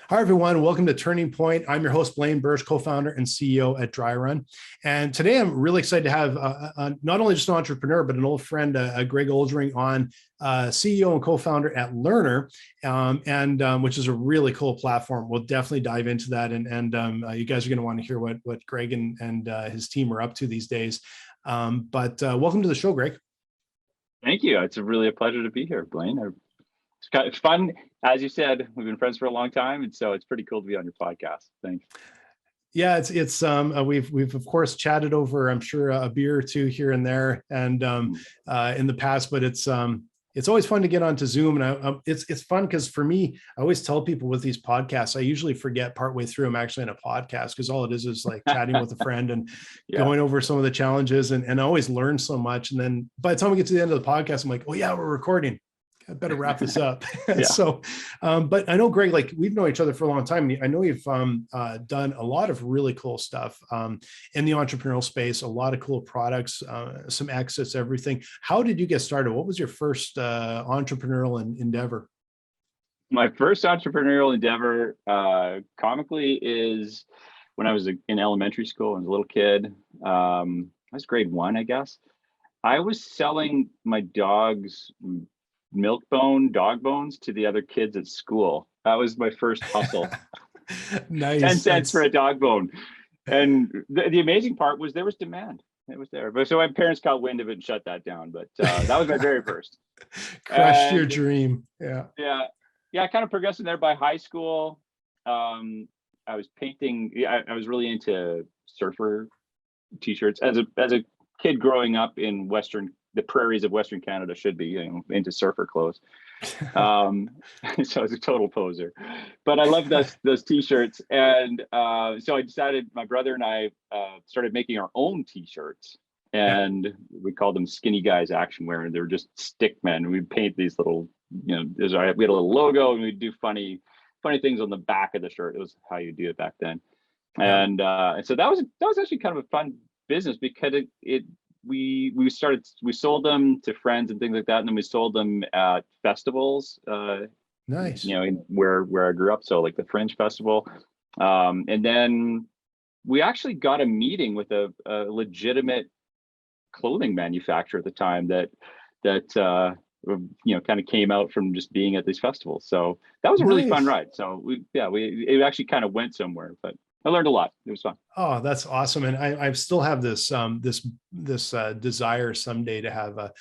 Hi, everyone. Welcome to Turning Point. I'm your host, Blaine Burge, co-founder and CEO at Dryrun. And today I'm really excited to have not only just an entrepreneur, but an old friend, Gregg Oldring, on, CEO and co-founder at Llearner, which is a really cool platform. We'll definitely dive into that. You guys are going to want to hear what Gregg and his team are up to these days. Welcome to the show, Gregg. Thank you. It's really a pleasure to be here, Blaine. It's fun. As you said, we've been friends for a long time, and so it's pretty cool to be on your podcast. Thanks. Yeah, we've of course chatted over, I'm sure, a beer or two here and there, and in the past, but it's always fun to get onto Zoom, and it's fun because for me, I always tell people with these podcasts, I usually forget partway through I'm actually in a podcast because all it is like chatting with a friend and going over some of the challenges, and I always learn so much. And then by the time we get to the end of the podcast, I'm like, oh yeah, we're recording. I better wrap this up. So, but I know, Gregg, like we've known each other for a long time. I know you've done a lot of really cool stuff in the entrepreneurial space, a lot of cool products, some exits, everything. How did you get started? What was your first entrepreneurial endeavor? My first entrepreneurial endeavor, comically, is when I was in elementary school. I was a little kid. I was grade 1, I guess. I was selling my dog's dog bones to the other kids at school. That was my first hustle. Nice. 10 cents for a dog bone. And the amazing part was there was demand. It was there. But so my parents got wind of it and shut that down. But that was my very first. Crushed your dream. Yeah. I kind of progressed in there. By high school. I was painting. I was really into surfer t-shirts as a kid growing up in the prairies of Western Canada should be, into surfer clothes. So I was a total poser, but I loved those t-shirts. And so I decided, my brother and I started making our own t-shirts, and we called them Skinny Guys Action Wear. And they were just stick men. We'd paint these little, we had a little logo, and we'd do funny things on the back of the shirt. It was how you do it back then. And so that was actually kind of a fun business because we sold them to friends and things like that, and then we sold them at festivals. Nice. Where I grew up, so like the Fringe Festival, and then we actually got a meeting with a legitimate clothing manufacturer at the time that kind of came out from just being at these festivals. So that was a really fun ride. So it actually kind of went somewhere, but I learned a lot. It was fun. Oh, that's awesome. And I still have this desire someday to have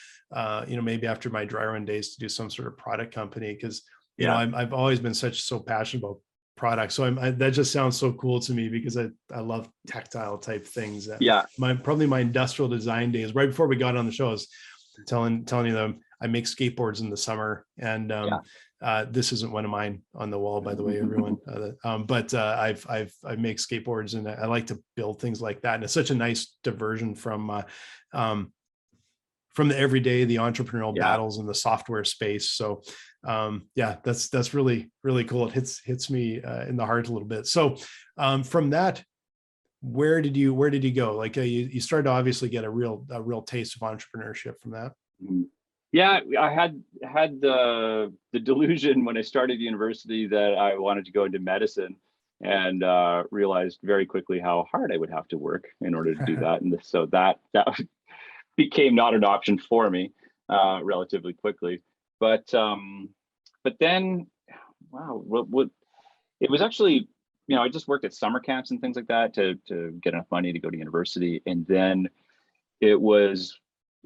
maybe after my Dryrun days to do some sort of product company, because I've always been so passionate about products. So that just sounds so cool to me because I love tactile type things. Probably my industrial design days right before we got on the show, I was telling you that I make skateboards in the summer, and this isn't one of mine on the wall, by the way, everyone. But I make skateboards, and I like to build things like that. And it's such a nice diversion from the everyday, the entrepreneurial battles in the software space. So that's really, really cool. It hits me in the heart a little bit. So from that, where did you go? Like you started to obviously get a real taste of entrepreneurship from that. Yeah, I had the delusion when I started university that I wanted to go into medicine, and realized very quickly how hard I would have to work in order to do that. And so that became not an option for me relatively quickly. But then, wow, what it was actually, I just worked at summer camps and things like that to get enough money to go to university. And then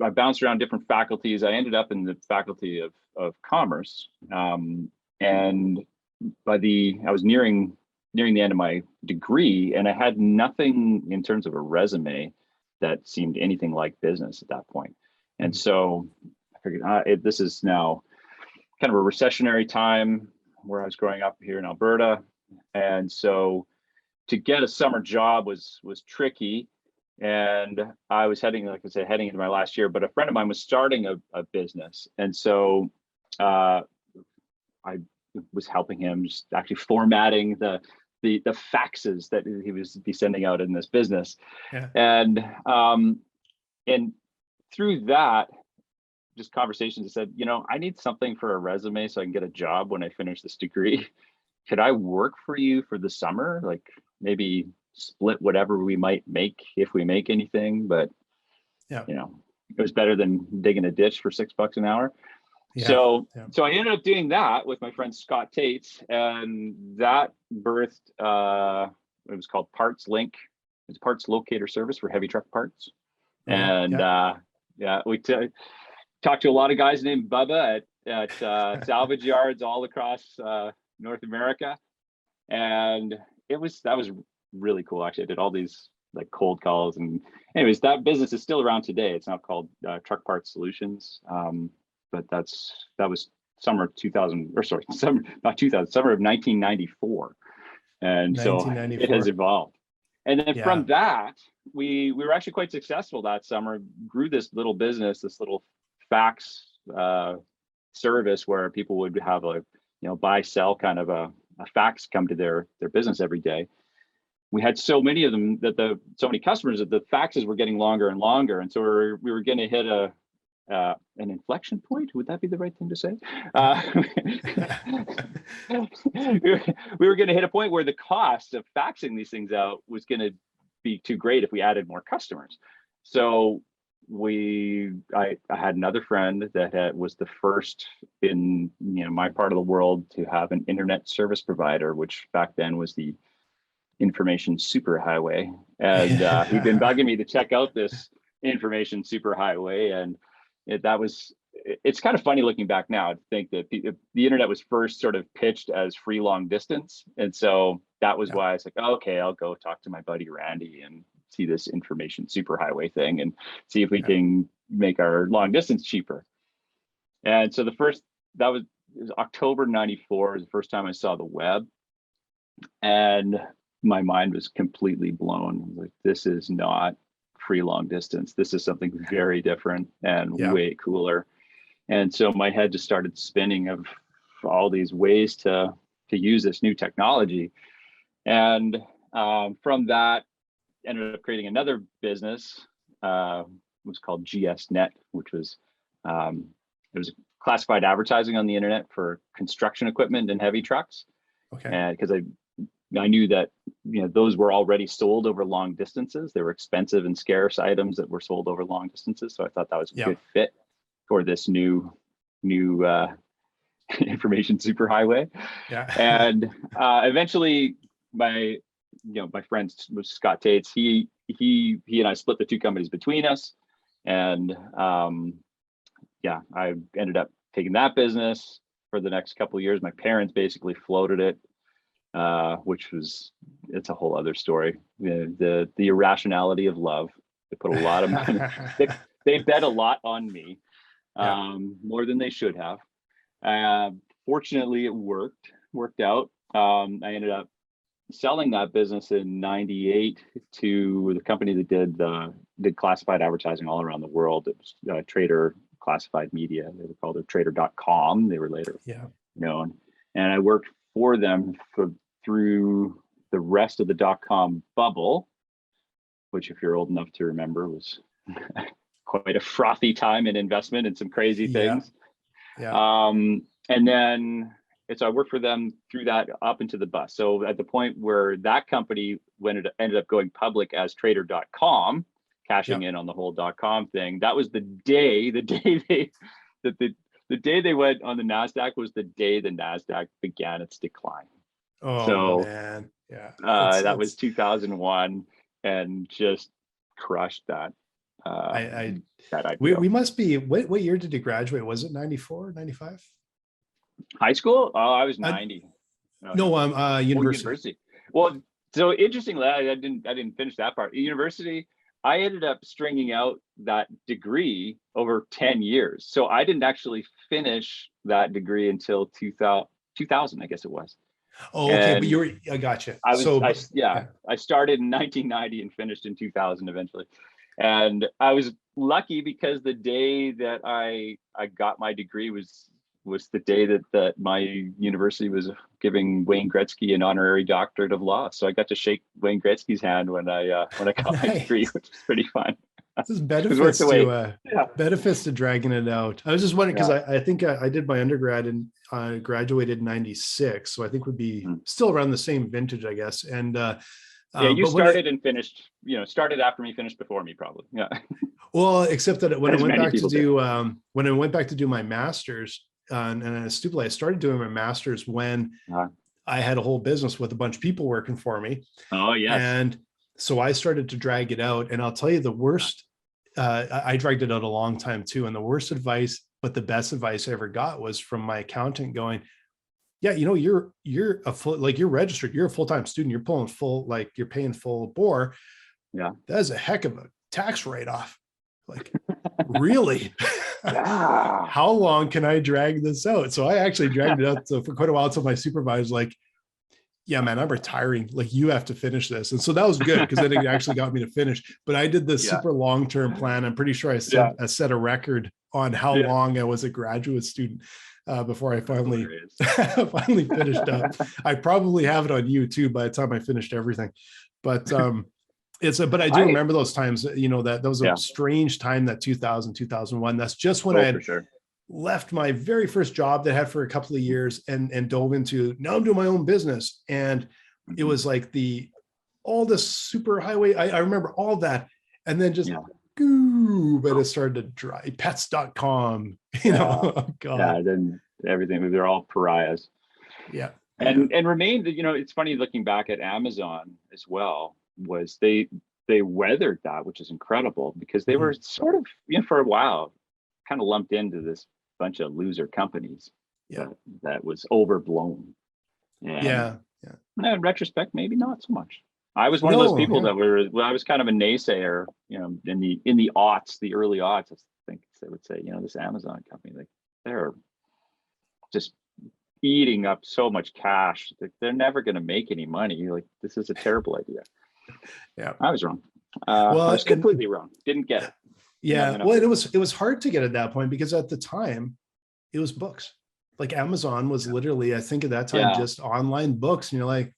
I bounced around different faculties. I ended up in the faculty of commerce, and I was nearing the end of my degree, and I had nothing in terms of a resume that seemed anything like business at that point. And so I figured this is now kind of a recessionary time where I was growing up here in Alberta, and so to get a summer job was tricky. And I was heading into my last year, but a friend of mine was starting a business. And so I was helping him, just actually formatting the faxes that he was sending out in this business. And through that, just conversations, I said, I need something for a resume so I can get a job when I finish this degree. could I work for you for the summer? Like maybe split whatever we might make if we make anything, but Yeah. you know, it was better than digging a ditch for $6 an hour. Yeah. So, Yeah. so I ended up doing that with my friend Scott Tates, and that birthed, it was called Parts Link. It's parts locator service for heavy truck parts. Okay. And yeah, we talked to a lot of guys named Bubba at salvage yards all across North America. And that was really cool. Actually, I did all these like cold calls, and anyways, that business is still around today. It's now called Truck Parts Solutions. But that was summer of 2000, or sorry, summer, not 2000, summer of 1994. And so it has evolved. And then from that, we were actually quite successful that summer, grew this little business, this little fax service where people would have a, buy, sell kind of a fax come to their business every day. We had so many of them that so many customers that the faxes were getting longer and longer. And so we were going to hit an inflection point. Would that be the right thing to say? We were going to hit a point where the cost of faxing these things out was going to be too great if we added more customers. So I had another friend that was the first in my part of the world to have an internet service provider, which back then was the information superhighway. And he'd been bugging me to check out this information superhighway, and it's kind of funny looking back now to think that the internet was first sort of pitched as free long distance. And so that was why I was like, okay, I'll go talk to my buddy Randy and see this information superhighway thing and see if we can make our long distance cheaper. And so it was October 94 was the first time I saw the web, and my mind was completely blown. I was like, this is not free long distance. This is something very different and way cooler. And so my head just started spinning of all these ways to use this new technology. And from that, ended up creating another business. It was called GSNet, which was it was classified advertising on the internet for construction equipment and heavy trucks. Okay. And because I knew that those were already sold over long distances. They were expensive and scarce items that were sold over long distances. So I thought that was a good fit for this new information superhighway. Yeah. And eventually, my friend was Scott Tates. He and I split the two companies between us, and I ended up taking that business for the next couple of years. My parents basically floated it. It's a whole other story. The irrationality of love. They put a lot of money. they bet a lot on me, more than they should have. Fortunately, it worked out. I ended up selling that business in '98 to the company that did classified advertising all around the world. It was Trader Classified Media. They were called Trader.com. They were later known, and I worked for them through the rest of the .com bubble, which, if you're old enough to remember, was quite a frothy time in investment and some crazy things. And then so I worked for them through that up into the bust. So at the point where that company ended up going public as Trader.com, cashing in on the whole .com thing, that was the day they went on the NASDAQ was the day the NASDAQ began its decline. Oh, so, man. Yeah. That was 2001, and just crushed that. We must be, what year did you graduate? Was it 94, 95? High school? Oh, I was 90. University. Well, so interestingly, I didn't finish that part. University, I ended up stringing out that degree over 10 years. So I didn't actually finish that degree until 2000, I guess it was. Oh, okay. And I gotcha. I started in 1990 and finished in 2000 eventually. And I was lucky because the day that I got my degree was the day that my university was giving Wayne Gretzky an honorary doctorate of law. So I got to shake Wayne Gretzky's hand when I got my degree, which was pretty fun. There's It's worth the wait. Yeah. benefits to dragging it out. I was just wondering because Yeah. I think I did my undergrad and I graduated in '96, so I think would be Mm. still around the same vintage, I guess. And Yeah, you but when started and finished, started after me, finished before me, probably. Yeah. well, except that when I As went many back to people do. do when I went back to do my master's, and I started doing my master's when Uh-huh. I had a whole business with a bunch of people working for me. Oh, yes. And so I started to drag it out. And I'll tell you the worst, I dragged it out a long time too. And the worst advice, but the best advice I ever got was from my accountant going, yeah, you're a full, like you're registered, you're a full-time student, you're pulling full, like you're paying full bore. Yeah. That is a heck of a tax write-off. Like, really? Yeah. How long can I drag this out? So I actually dragged it out for quite a while until my supervisor like, yeah, man, I'm retiring. Like, you have to finish this. And so that was good because then it actually got me to finish. But I did this super long-term plan. I'm pretty sure I set a record on how long I was a graduate student before I finally finally finished up. I probably have it on YouTube by the time I finished everything. But but I do remember those times, that was a strange time, that 2000, 2001. That's just when I had left my very first job that I had for a couple of years and dove into, now I'm doing my own business. And it was like all this super highway. I remember all that. And then just but it started to dry. Pets.com, oh God. Yeah, then everything, they're all pariahs. Yeah. And remained, it's funny looking back at Amazon as well, was they weathered that, which is incredible, because they were sort of, for a while, kind of lumped into this bunch of loser companies that was overblown. And in retrospect, maybe not so much. I was one of those people that I was kind of a naysayer, in the aughts, the early aughts. I think they would say, this Amazon company, like, they're just eating up so much cash that they're never going to make any money. Like, this is a terrible idea. Yeah, I was wrong. I was completely wrong. Didn't get it. Yeah, well, it was hard to get at that point because at the time it was books. Like, Amazon was literally, I think at that time, just online books. And you're like,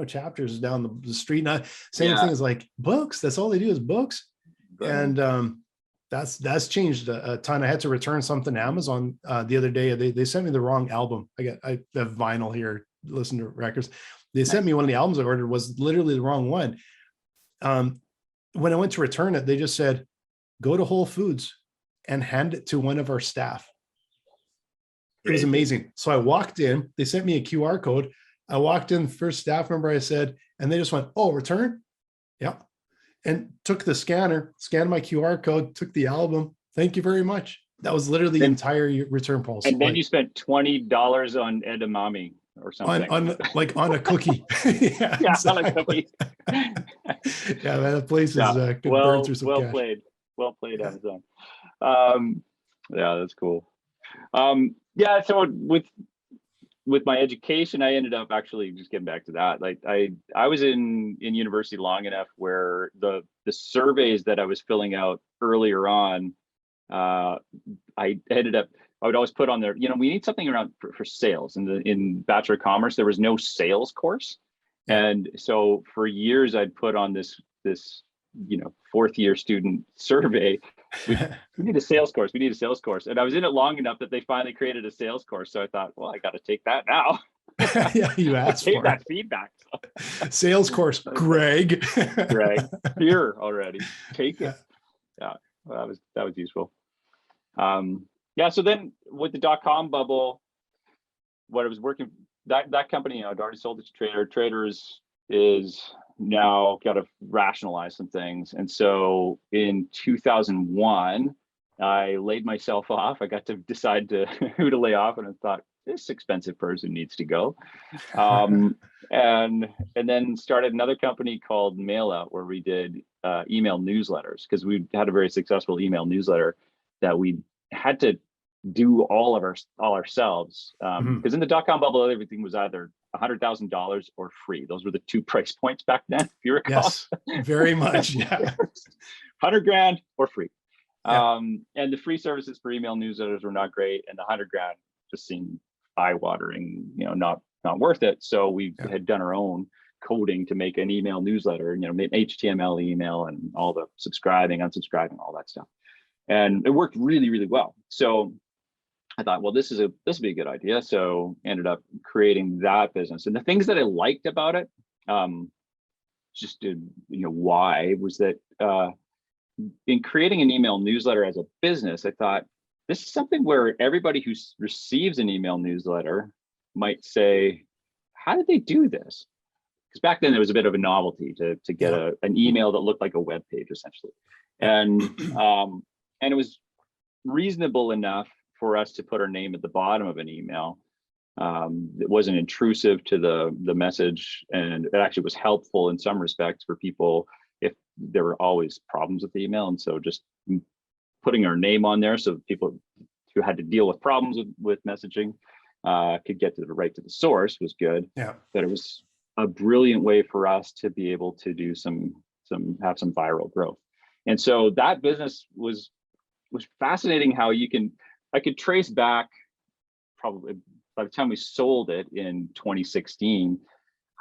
Chapters down the street. Not same thing as like books. That's all they do is books. And that's changed a ton. I had to return something to Amazon the other day. They sent me the wrong album. I have vinyl here, listen to records. They sent me one of the albums I ordered was literally the wrong one. When I went to return it, they just said, go to Whole Foods and hand it to one of our staff. It was amazing. So I walked in, they sent me a QR code. I walked in, first staff member I said, and they just went, oh, return? Yeah. And took the scanner, scanned my QR code, took the album. Thank you very much. That was literally the entire return policy. And then you spent $20 on edamame or something. On a cookie. On a cookie. Yeah, man, that place is could burn through some cash. Well played, Amazon. Yeah, that's cool. So with my education, I ended up actually just getting back to that. Like, I was in university long enough where the surveys that I was filling out earlier on, I would always put on there, we need something around for sales. In Bachelor of Commerce, there was no sales course. And so for years I'd put on this fourth year student survey. We need a sales course. And I was in it long enough that they finally created a sales course. So I thought, well, I got to take that now. Yeah, you asked for that feedback. Sales course, Gregg. Here already. Take it. Yeah, well, that was useful. So then with the .com bubble, what I was working, that company, I'd already sold it to Trader. Trader is now got to rationalize some things. And so in 2001, I laid myself off. I got to decide who to lay off, and I thought, this expensive person needs to go. And then started another company called MailOut, where we did email newsletters, because we had a very successful email newsletter that we had to do all ourselves. Because in the .com bubble, everything was either $100,000 or free. Those were the two price points back then, if you recall. Yes, very much. Yeah. 100 grand or free. And the free services for email newsletters were not great. And the 100 grand just seemed eye-watering, not worth it. So we had done our own coding to make an email newsletter, HTML email and all the subscribing, unsubscribing, all that stuff. And it worked really, really well. So I thought, well, this would be a good idea. So ended up creating that business. And the things that I liked about it, why was that in creating an email newsletter as a business, I thought this is something where everybody who receives an email newsletter might say, how did they do this? Because back then there was a bit of a novelty to get an email that looked like a web page essentially. And it was reasonable enough for us to put our name at the bottom of an email. It wasn't intrusive to the message, and it actually was helpful in some respects for people if there were always problems with the email. And so just putting our name on there so people who had to deal with problems with messaging could get right to the source was good. Yeah. But it was a brilliant way for us to be able to do have some viral growth. And so that business was fascinating how I could trace back probably by the time we sold it in 2016,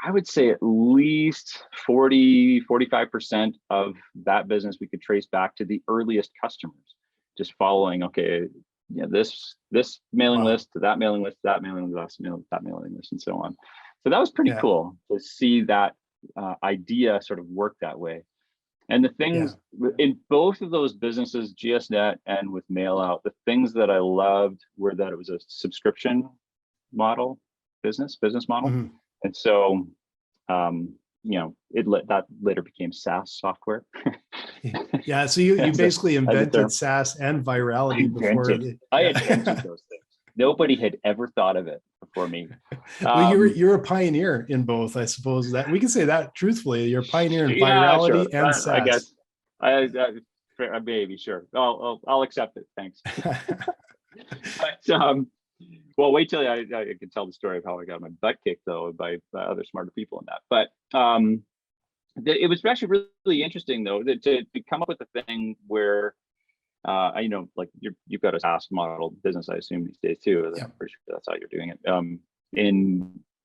I would say at least 45% of that business we could trace back to the earliest customers, just following, this mailing list to that mailing list, that mailing list, that mailing list, and so on. So that was pretty cool to see that idea sort of work that way. And the things in both of those businesses, GSNet and with MailOut, the things that I loved were that it was a subscription model, business model. Mm-hmm. And so, that later became SaaS software. Yeah. So you basically invented SaaS and virality before. I invented those things. Nobody had ever thought of it before me. Well, you're a pioneer in both, I suppose. That we can say that truthfully. You're a pioneer in virality and SaaS. I guess. Maybe sure. I'll accept it. Thanks. But well, wait till I can tell the story of how I got my butt kicked though by other smarter people in that. But it was actually really interesting though to come up with a thing where. Like you've got a SaaS model business, I assume these days too. I'm pretty sure that's how you're doing it.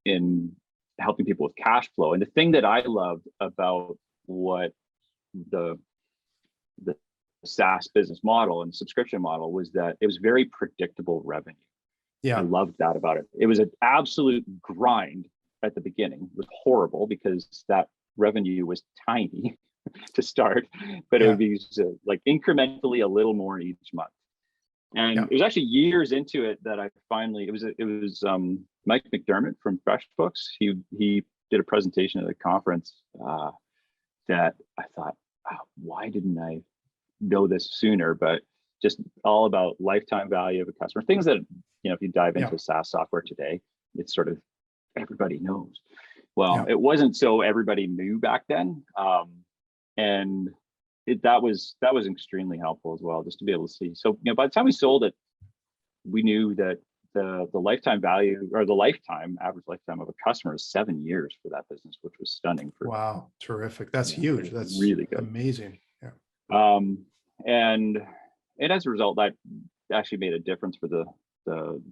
In helping people with cash flow, and the thing that I loved about what the SaaS business model and subscription model was that it was very predictable revenue. Yeah, I loved that about it. It was an absolute grind at the beginning. It was horrible because that revenue was tiny. To start, but it would be like incrementally a little more each month. And it was actually years into it that I finally, it was Mike McDermott from FreshBooks. He did a presentation at a conference that I thought, why didn't I know this sooner? But just all about lifetime value of a customer, things that, if you dive into SaaS software today, it's sort of everybody knows. Well, it wasn't so everybody knew back then. And that was extremely helpful as well, just to be able to see. So, by the time we sold it, we knew that the lifetime value or the average lifetime of a customer is 7 years for that business, which was stunning. Wow, terrific! That's huge. That's really good, amazing. Yeah. And as a result, that actually made a difference for the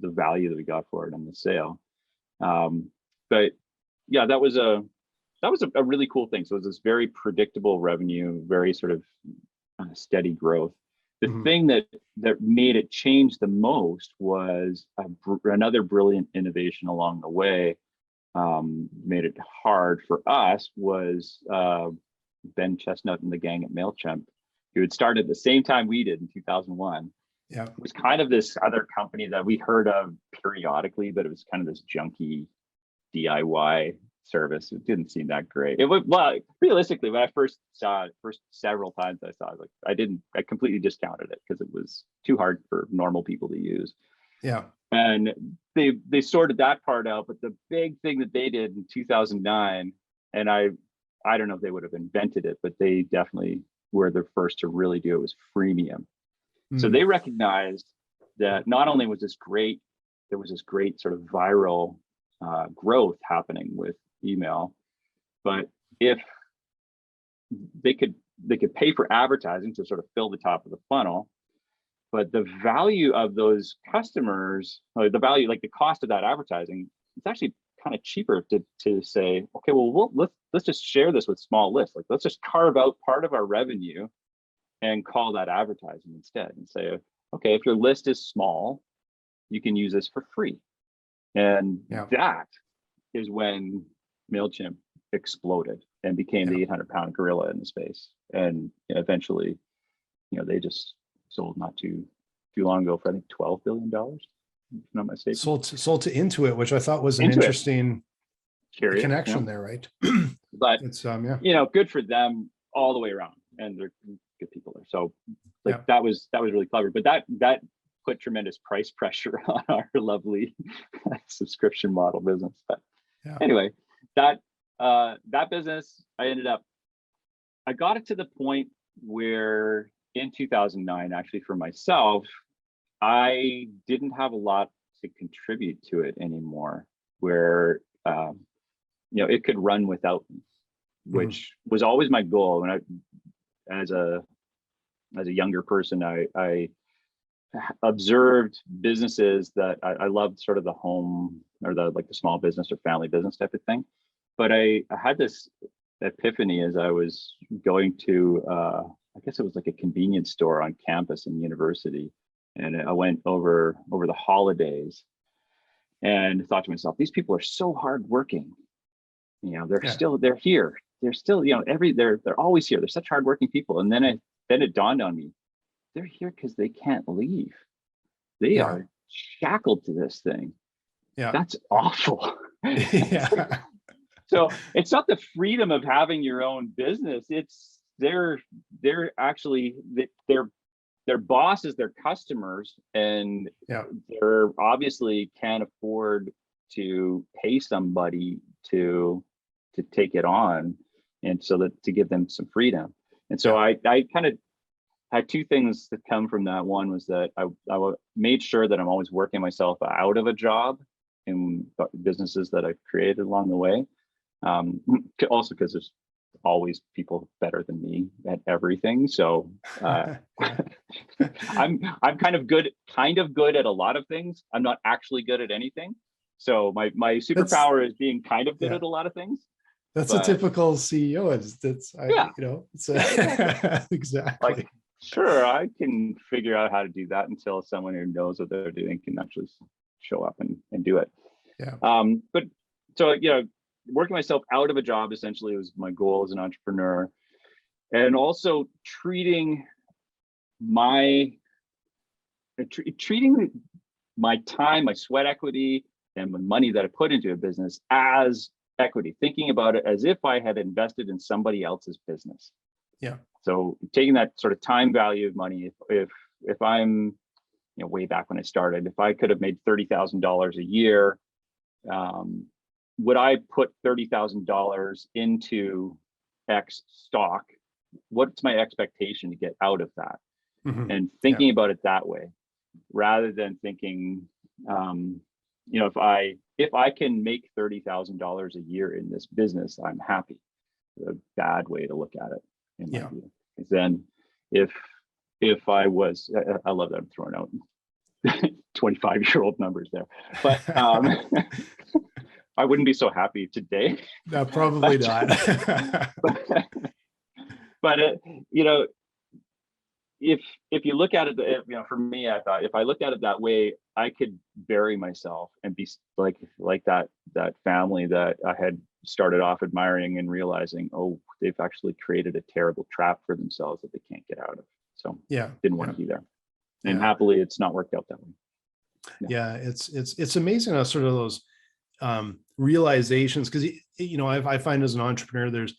value that we got for it and the sale. But yeah, that was a really cool thing. So it was this very predictable revenue, very sort of steady growth. The thing that made it change the most was another brilliant innovation along the way. Made it hard for us was Ben Chestnut and the gang at MailChimp, who had started at the same time we did in 2001. Yeah, it was kind of this other company that we heard of periodically, but it was kind of this junky DIY service. It didn't seem that great. It was, well, realistically, when I first saw it, several times I saw it, I completely discounted it because it was too hard for normal people to use. Yeah. And they sorted that part out, but the big thing that they did in 2009, and I don't know if they would have invented it, but they definitely were the first to really do it, was freemium. So they recognized that not only was there was this great sort of viral growth happening with email, but if they could pay for advertising to sort of fill the top of the funnel, but the value of those customers, or the value, like the cost of that advertising, it's actually kind of cheaper to say, okay, well, let's just share this with small lists. Like, let's just carve out part of our revenue and call that advertising instead, and say, okay, if your list is small, you can use this for free. And that is when MailChimp exploded and became the 800-pound gorilla in the space. And eventually, they just sold not too long ago for, I think, $12 billion. If not mistaken. Sold to Intuit, which I thought was an interesting connection there, right? But it's good for them all the way around, and they're good people there. So that was really clever. But that put tremendous price pressure on our lovely subscription model business. But anyway, that business, I got it to the point where in 2009, actually, for myself, I didn't have a lot to contribute to it anymore, where it could run without me, which was always my goal. When as a younger person, I observed businesses that I loved, sort of the home or the small business or family business type of thing. But I had this epiphany as I was going to, I guess it was like a convenience store on campus in university. And I went over the holidays and thought to myself, these people are so hardworking. They're here. They're still, they're always here. They're such hardworking people. And then it dawned on me, they're here because they can't leave. They are shackled to this thing. Yeah. That's awful. So it's not the freedom of having your own business. It's they're actually their boss is their customers, and they're obviously can't afford to pay somebody to take it on, and so that to give them some freedom. And so I kind of had two things that come from that. One was that I made sure that I'm always working myself out of a job in businesses that I've created along the way. Also because there's always people better than me at everything. So I'm kind of good at a lot of things. I'm not actually good at anything. So my superpower is being kind of good at a lot of things. That's a typical CEO. Exactly. Like, sure, I can figure out how to do that until someone who knows what they're doing can actually show up and do it. Yeah. But so, working myself out of a job essentially was my goal as an entrepreneur, and also treating my time, my sweat equity, and the money that I put into a business as equity, thinking about it as if I had invested in somebody else's business. Yeah. So taking that sort of time value of money, if I'm, way back when I started, if I could have made $30,000 a year, would I put $30,000 into X stock? What's my expectation to get out of that? Mm-hmm. And thinking about it that way, rather than thinking, if I can make $30,000 a year in this business, I'm happy. A bad way to look at it, in my view. Because then, if I was, I love that I'm throwing out 25-year-old numbers there, but I wouldn't be so happy today. No, probably not. but if you look at it, for me, I thought if I looked at it that way, I could bury myself and be like that family that I had started off admiring and realizing, oh, they've actually created a terrible trap for themselves that they can't get out of. So didn't want to be there. And happily, it's not worked out that way. Yeah, it's amazing how sort of those realizations, because I find as an entrepreneur, there's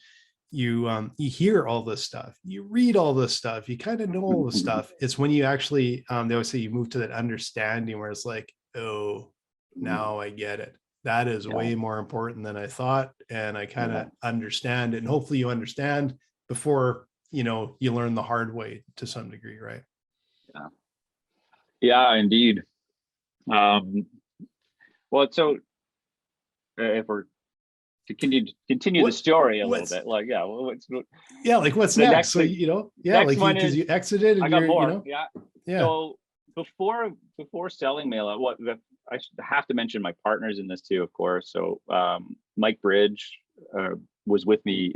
you hear all this stuff, you read all this stuff, you kind of know all this stuff. It's when you actually they always say you move to that understanding where it's like, oh, now I get it. That is way more important than I thought, and I kind of understand it. And hopefully you understand before you learn the hard way to some degree, right? Yeah, indeed. Well, so if we're to continue the story a little bit, like what's next? So next one because is, you exited, and I got more. So before selling Mail, have to mention my partners in this too, of course. So Mike Bridge was with me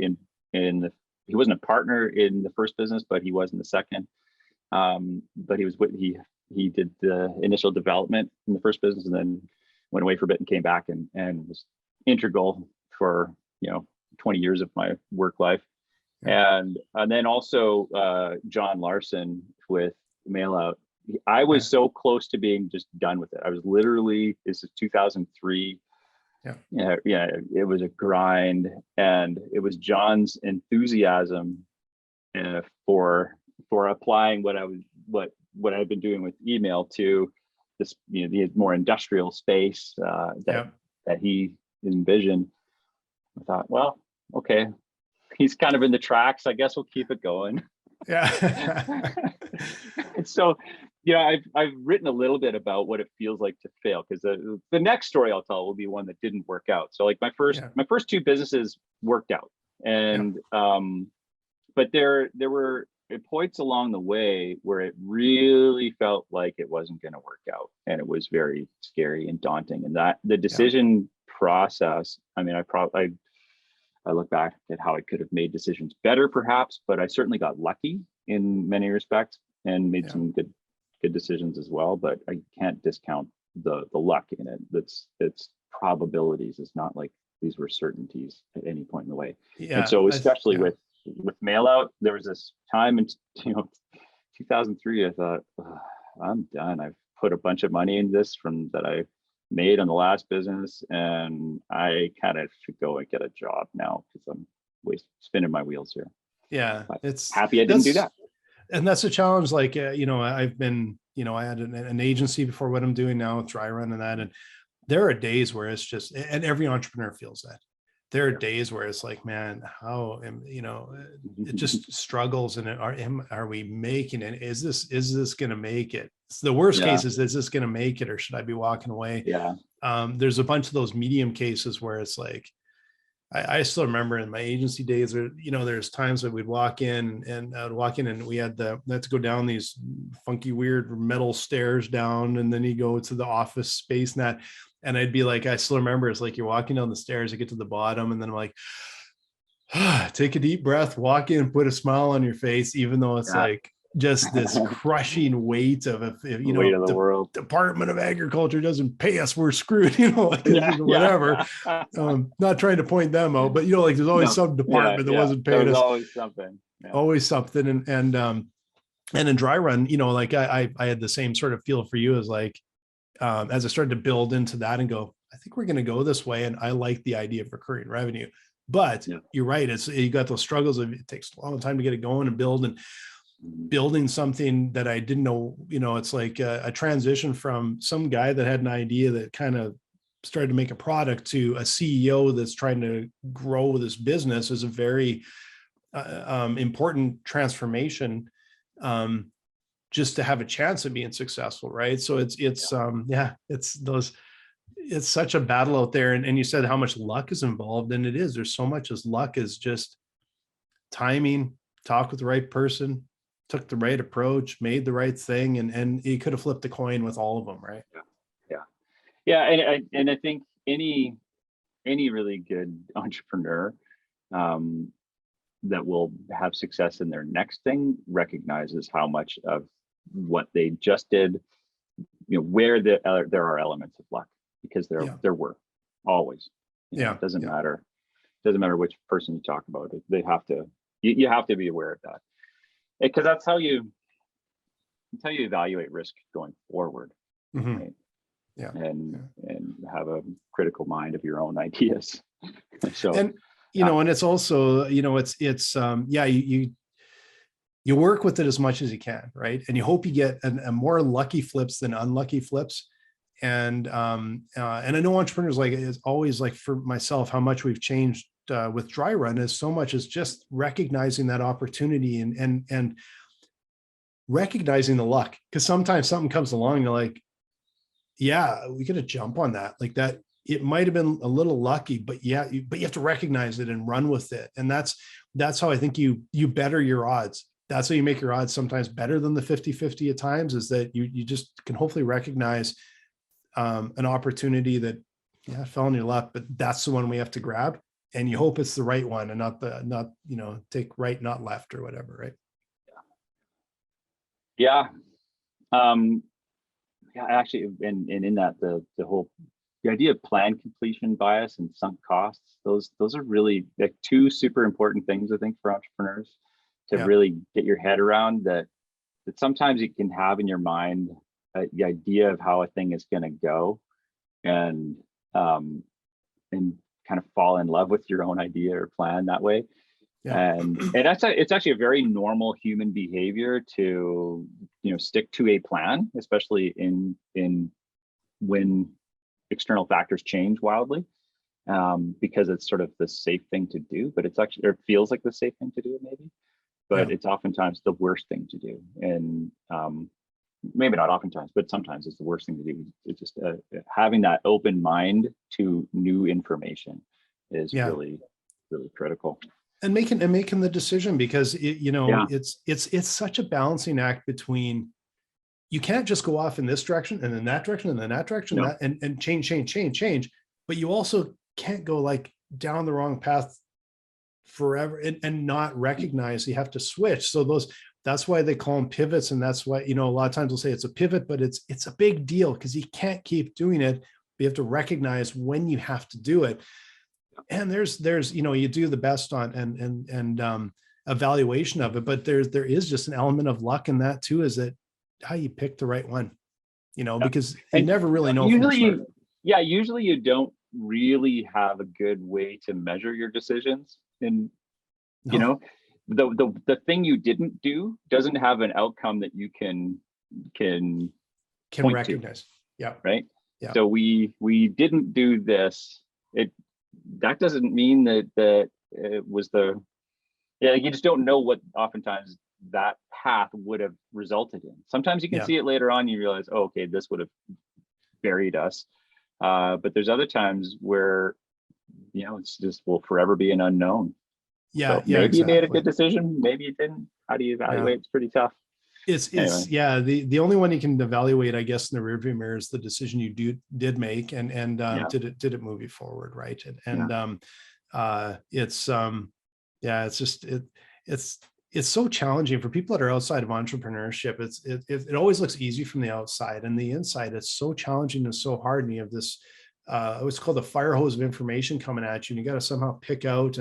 he wasn't a partner in the first business, but he was in the second. But he did the initial development in the first business, and then went away for a bit and came back and was integral for 20 years of my work life. And then also John Larson with MailOut. I was so close to being just done with it. I was literally, this is 2003. Yeah, it was a grind, and it was John's enthusiasm for applying what I've been doing with email to this, the more industrial space that he envisioned. I thought, well, okay, he's kind of in the tracks. I guess we'll keep it going. Yeah. And so, I've written a little bit about what it feels like to fail, because the next story I'll tell will be one that didn't work out. So like my first two businesses worked out, and but there were points along the way where it really felt like it wasn't going to work out, and it was very scary and daunting. And that the decision process, I mean, I look back at how I could have made decisions better perhaps, but I certainly got lucky in many respects and made some good decisions as well. But I can't discount the luck in it. It's probabilities. It's not like these were certainties at any point in the way. And so especially with MailOut, there was this time in 2003, I thought, I'm done. I've put a bunch of money in this that I made on the last business, and I kind of should go and get a job now, because I'm spinning my wheels here. Yeah, but it's happy I didn't do that. And that's a challenge. Like, I've been, I had an agency before what I'm doing now with Dryrun and that. And there are days where it's just, and every entrepreneur feels that. There are days where it's like, man, how, it just struggles. And are we making it? Is this going to make it? It's the worst case is this going to make it, or should I be walking away? Yeah. There's a bunch of those medium cases where it's like, I still remember in my agency days, there's times that we'd walk in and I would walk in and we had to go down these funky, weird metal stairs down. And then you go to the office space and that, and I'd be like, I still remember, it's like you're walking down the stairs, I get to the bottom, and then I'm like, take a deep breath, walk in, put a smile on your face, even though it's like just this crushing weight of, if weight of the world. Department of Agriculture doesn't pay us, we're screwed, whatever. Not trying to point them out, but like there's always some department that wasn't paying us. Always something. Always something. And in Dryrun, like I had the same sort of feel for you, as like as I started to build into that and go, I think we're going to go this way, and I like the idea of recurring revenue. But you're right, you got those struggles of, it takes a long time to get it going and build, and building something that I didn't know, it's like a transition from some guy that had an idea that kind of started to make a product to a CEO that's trying to grow this business is a very important transformation, just to have a chance of being successful. Right. So it's such a battle out there. And you said how much luck is involved, and it is. There's so much as luck is just timing, talk with the right person, took the right approach, made the right thing, and you could have flipped a coin with all of them, right? And I think any really good entrepreneur that will have success in their next thing recognizes how much of what they just did, where there are elements of luck, because there were always. It doesn't matter. Doesn't matter which person you talk about. You have to be aware of that, because that's how you evaluate risk going forward. Mm-hmm. Right? And have a critical mind of your own ideas. So, and it's also, you work with it as much as you can, right? And you hope you get a more lucky flips than unlucky flips. And I know entrepreneurs, like, it's always like, for myself, how much we've changed with Dryrun is so much as just recognizing that opportunity and recognizing the luck. Because sometimes something comes along and you're like, yeah, we got to jump on that. Like that, it might have been a little lucky, but you have to recognize it and run with it. And that's how I think you better your odds. That's how you make your odds sometimes better than the 50-50 at times, is that you just can hopefully recognize an opportunity that fell in your lap, but that's the one we have to grab, and you hope it's the right one and not take right, not left or whatever, right? Yeah. Yeah, actually, and in that, the idea of plan completion bias and sunk costs, those are really like two super important things, I think, for entrepreneurs to really get your head around, that sometimes you can have in your mind the idea of how a thing is going to go, and kind of fall in love with your own idea or plan that way. And it's actually a very normal human behavior to stick to a plan, especially in when external factors change wildly, because it's sort of the safe thing to do, but it's actually, or it feels like the safe thing to do maybe, but it's oftentimes the worst thing to do. And maybe not oftentimes, but sometimes it's the worst thing to do. It's just having that open mind to new information is really critical. And making the decision, because it's such a balancing act between, you can't just go off in this direction and then that direction and then that direction, and change, but you also can't go like down the wrong path forever and not recognize you have to switch. So that's why they call them pivots, and that's why a lot of times we'll say it's a pivot, but it's a big deal because you can't keep doing it. You have to recognize when you have to do it. And there's you do the best on and evaluation of it, but there is just an element of luck in that too, is that how you pick the right one, because you never really know. Usually you don't really have a good way to measure your decisions, and the thing you didn't do doesn't have an outcome that you can recognize. Right. So we didn't do this. That doesn't mean that it was you just don't know what oftentimes that path would have resulted in. Sometimes you can see it later on, you realize, oh, okay, this would have buried us. But there's other times where, it's just will forever be an unknown. So maybe you made a good decision, maybe you didn't. How do you evaluate? It's pretty tough. The only one you can evaluate, I guess, in the rearview mirror is the decision you did make, and did it move you forward, right? It's so challenging for people that are outside of entrepreneurship. It always looks easy from the outside, and the inside it's so challenging and so hard. And you have this it's called a fire hose of information coming at you, and you got to somehow pick out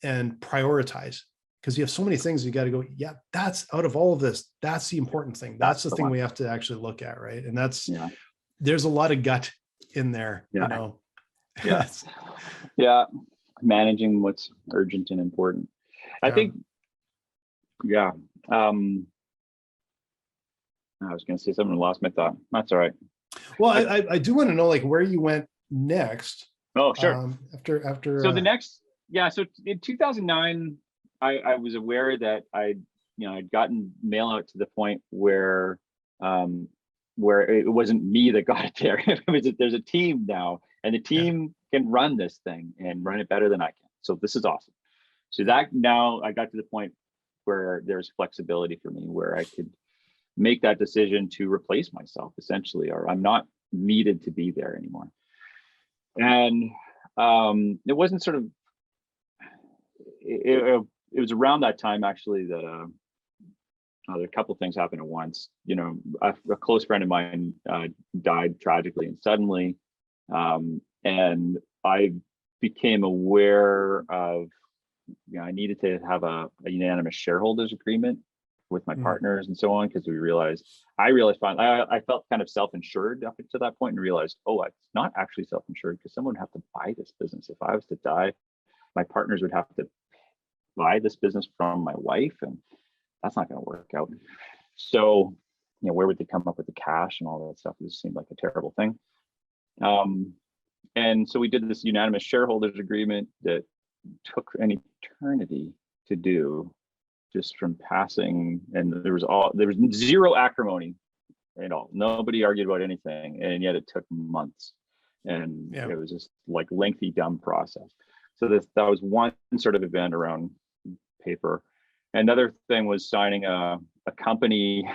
and prioritize, because you have so many things you got to go, that's out of all of this, that's the important thing. That's the thing we have to actually look at, right? And there's a lot of gut in there, managing what's urgent and important. I think I was going to say something and lost my thought. That's all right. Well, I do want to know, like, where you went next. Oh, sure. After so the next so in 2009 I was aware that I'd gotten mail out to the point where it wasn't me that got it there. There's a team now, and the team can run this thing and run it better than I can. So this is awesome. So that now I got to the point where there's flexibility for me, where I could make that decision to replace myself essentially, or I'm not needed to be there anymore. And it wasn't sort of, it was around that time actually that there were a couple of things happened at once. A close friend of mine died tragically and suddenly, and I became aware of, I needed to have a unanimous shareholders agreement with my partners and so on, because I realized finally, I felt kind of self-insured up to that point, and realized, oh, it's not actually self-insured, because someone would have to buy this business. If I was to die, my partners would have to buy this business from my wife, and that's not going to work out. So, where would they come up with the cash and all that stuff? It just seemed like a terrible thing. And so we did this unanimous shareholders agreement that took an eternity to do, just from passing, and there was zero acrimony at all. Nobody argued about anything, and yet it took months, and it was just like lengthy, dumb process. So that was one sort of event around paper. Another thing was signing a company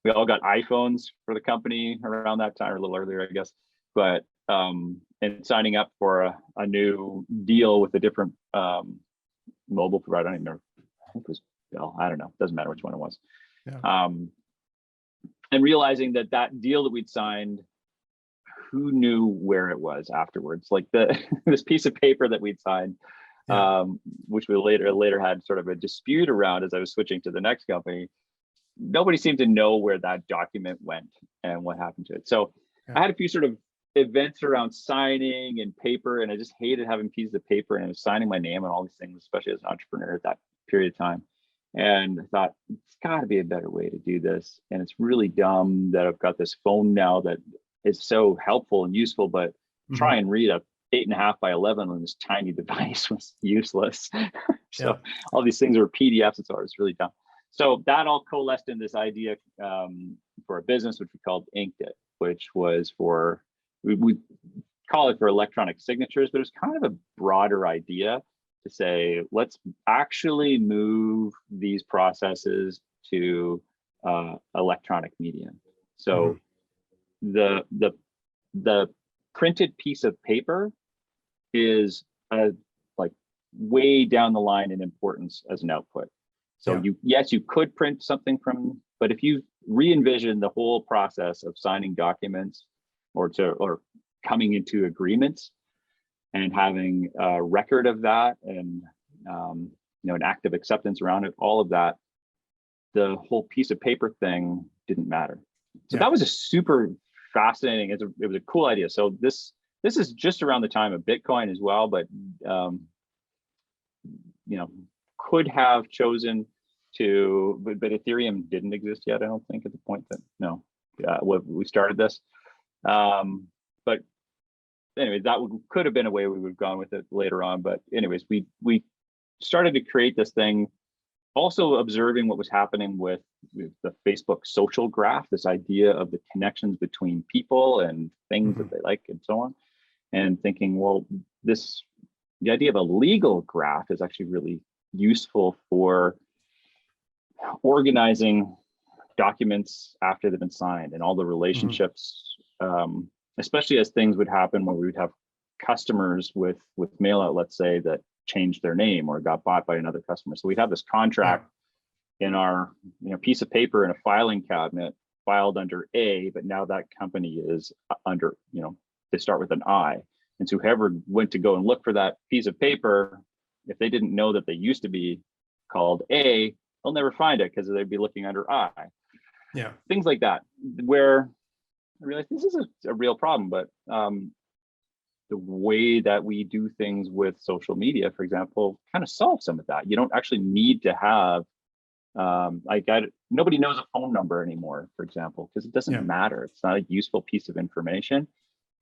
we all got iPhones for the company around that time, or a little earlier, I guess. But and signing up for a new deal with a different mobile provider. I don't even remember. I think it was Bell. I don't know. Doesn't matter which one it was. Yeah. And realizing that that deal that we'd signed, who knew where it was afterwards? Like this piece of paper that we'd signed, which we later had sort of a dispute around as I was switching to the next company. Nobody seemed to know where that document went and what happened to it. So I had a few sort of events around signing and paper, and I just hated having pieces of paper, and I was signing my name on all these things, especially as an entrepreneur at that period of time. And I thought, it's got to be a better way to do this. And it's really dumb that I've got this phone now that is so helpful and useful, but try and read a 8.5 by 11 on this tiny device was useless. So all these things were PDFs, and so it was really dumb. So that all coalesced in this idea for a business, which we called Inked It, which was for, we call it for electronic signatures, but it's kind of a broader idea to say, let's actually move these processes to electronic medium. So the printed piece of paper is like way down the line in importance as an output. So you could print something from, but if you re-envision the whole process of signing documents or coming into agreements and having a record of that, and an active acceptance around it, all of that, the whole piece of paper thing didn't matter. So that was a super fascinating. It was a cool idea. So this is just around the time of Bitcoin as well, but could have chosen to, but Ethereum didn't exist yet, I don't think, at the point that we started this. But anyway, that could have been a way we would have gone with it later on. But anyways, we started to create this thing, also observing what was happening with the Facebook social graph, this idea of the connections between people and things that they like and so on, and thinking, well, the idea of a legal graph is actually really useful for organizing documents after they've been signed and all the relationships, especially as things would happen when we would have customers with mail out, let's say, that changed their name or got bought by another customer. So we'd have this contract in our piece of paper in a filing cabinet filed under A, but now that company is under, they start with an I. And so whoever went to go and look for that piece of paper, if they didn't know that they used to be called A, they'll never find it because they'd be looking under I. Yeah. Things like that, where I realized this is a real problem, but the way that we do things with social media, for example, kind of solves some of that. You don't actually need to have, nobody knows a phone number anymore, for example, because it doesn't matter. It's not a useful piece of information,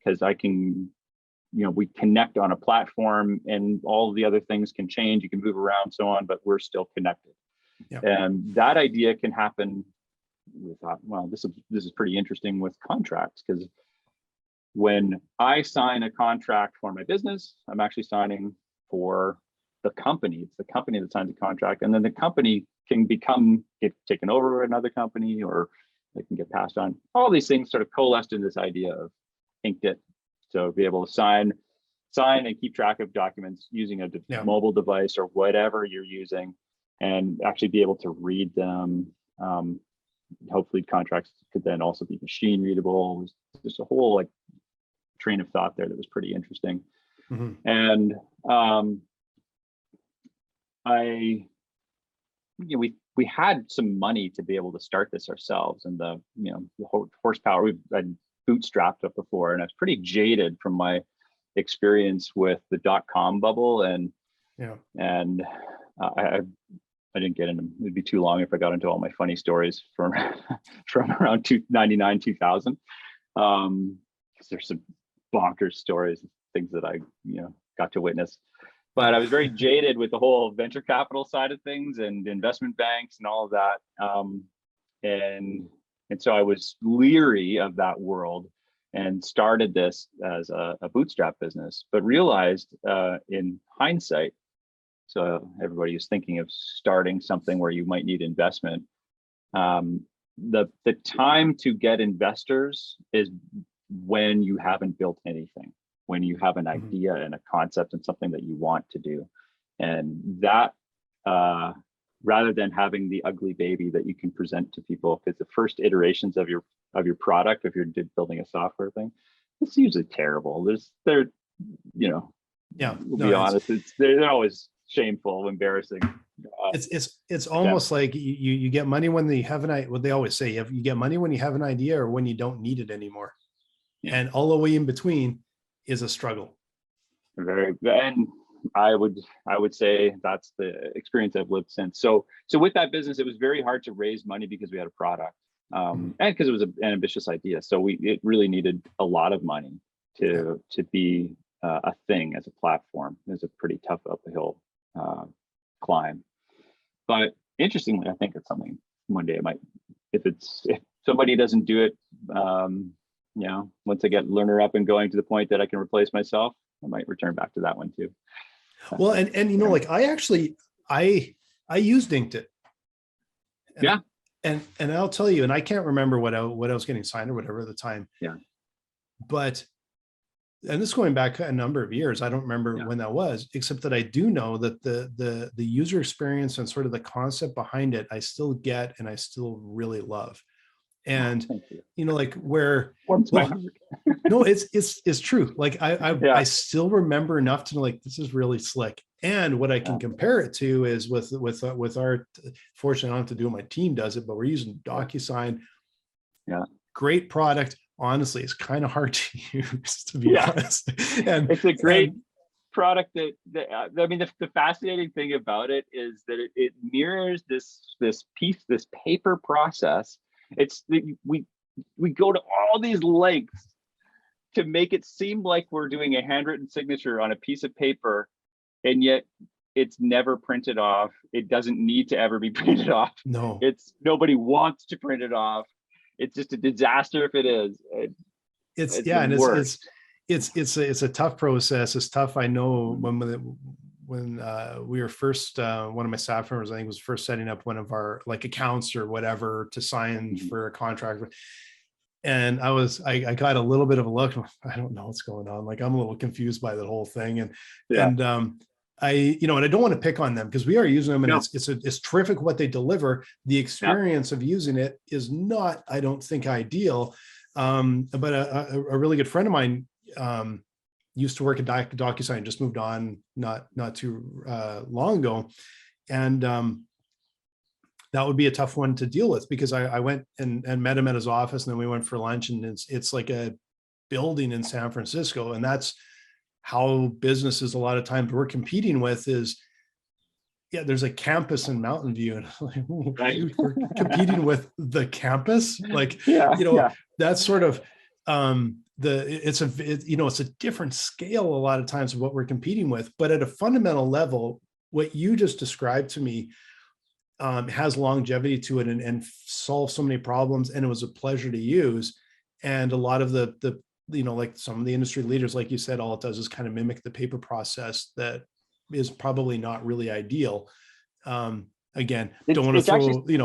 because I can, we connect on a platform and all the other things can change. You can move around, so on, but we're still connected. And that idea can happen. We thought, well, this is pretty interesting with contracts, because when I sign a contract for my business, I'm actually signing for the company. It's the company that signs the contract, and then the company can get taken over by another company, or they can get passed on. All these things sort of coalesced in this idea of Inked It. So be able to sign and keep track of documents using a mobile device or whatever you're using, and actually be able to read them. Hopefully contracts could then also be machine readable. There's a whole train of thought there that was pretty interesting. And we had some money to be able to start this ourselves, and the horsepower, we've bootstrapped up before, and I was pretty jaded from my experience with the .com bubble, and I didn't get into, it'd be too long if I got into all my funny stories from around 1999, 2000. Because there's some bonkers stories, things that I got to witness. But I was very jaded with the whole venture capital side of things and investment banks and all of that. And so I was leery of that world and started this as a bootstrap business, but realized in hindsight, so everybody is thinking of starting something where you might need investment. the time to get investors is when you haven't built anything, when you have an idea and a concept and something that you want to do. And that, rather than having the ugly baby that you can present to people, because the first iterations of your product, if you're building a software thing, it's usually terrible. They're we'll be honest, they're always shameful, embarrassing. It's almost like you get money when you have an idea. What they always say, you get money when you have an idea or when you don't need it anymore. Yeah. And all the way in between is a struggle. And I would say that's the experience I've lived since. So with that business, it was very hard to raise money because we had a product, and because it was an ambitious idea. So it really needed a lot of money to be a thing as a platform. It was a pretty tough uphill climb. But interestingly, I think it's something one day if somebody doesn't do it, once I get Llearner up and going to the point that I can replace myself, I might return back to that one too. Well, and like I used Inked it. And I'll tell you, and I can't remember what I was getting signed or whatever at the time. Yeah. But, and this is going back a number of years. I don't remember when that was, except that I do know that the user experience and sort of the concept behind it, I still get and I still really love. And like where no, it's true. Like I still remember enough to know, like, this is really slick. And what I can compare it to is with our, fortunately I don't have to do it, my team does it, but we're using DocuSign. Yeah. Great product. Honestly, it's kind of hard to use, to be honest. And it's a great product that I mean, the fascinating thing about it is that it mirrors this paper process. We go to all these lengths to make it seem like we're doing a handwritten signature on a piece of paper, and yet it's never printed off. It doesn't need to ever be printed off. No, nobody wants to print it off. It's just a disaster if it is. It's a tough process. It's tough. I know when we were first, one of my staff members, I think, was first setting up one of our like accounts or whatever to sign for a contract. And I got a little bit of a look. I don't know what's going on. Like, I'm a little confused by the whole thing. And I don't want to pick on them because we are using them, and it's terrific what they deliver. The experience of using it is not, I don't think, ideal. But a really good friend of mine used to work at DocuSign, just moved on not too long ago, and that would be a tough one to deal with, because I went and met him at his office, and then we went for lunch, and it's like a building in San Francisco, and that's how businesses a lot of times we're competing with is, there's a campus in Mountain View, and like, we're competing with the campus, like, that's sort of it's a different scale a lot of times of what we're competing with. But at a fundamental level, what you just described to me has longevity to it and solves so many problems, and it was a pleasure to use. And a lot of the like some of the industry leaders, like you said, all it does is kind of mimic the paper process that is probably not really ideal. Again, don't want to throw, actually,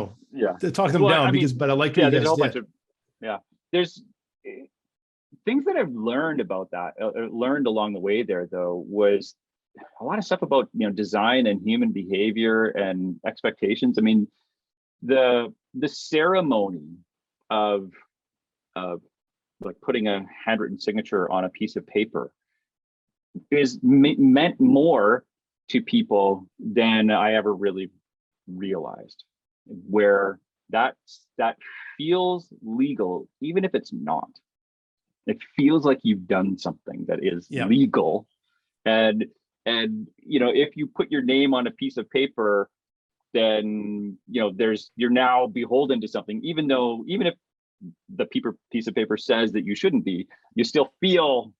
talk them down, but I like what you guys did. There's things that I've learned about that, learned along the way there, though, was a lot of stuff about, design and human behavior and expectations. I mean, the ceremony of like putting a handwritten signature on a piece of paper is meant more to people than I ever really realized, where that feels legal, even if it's not. It feels like you've done something that is legal. And if you put your name on a piece of paper, then you're now beholden to something, even if the piece of paper says that you shouldn't be, you still feel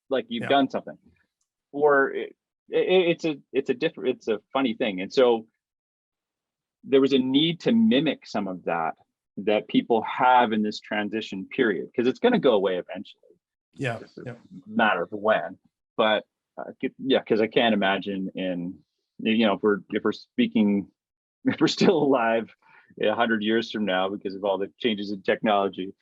like you've done something. Or it's a funny thing. And so there was a need to mimic some of that people have in this transition period, because it's going to go away eventually. It's a matter of when. But because I can't imagine if we're still alive 100 years from now, because of all the changes in technology,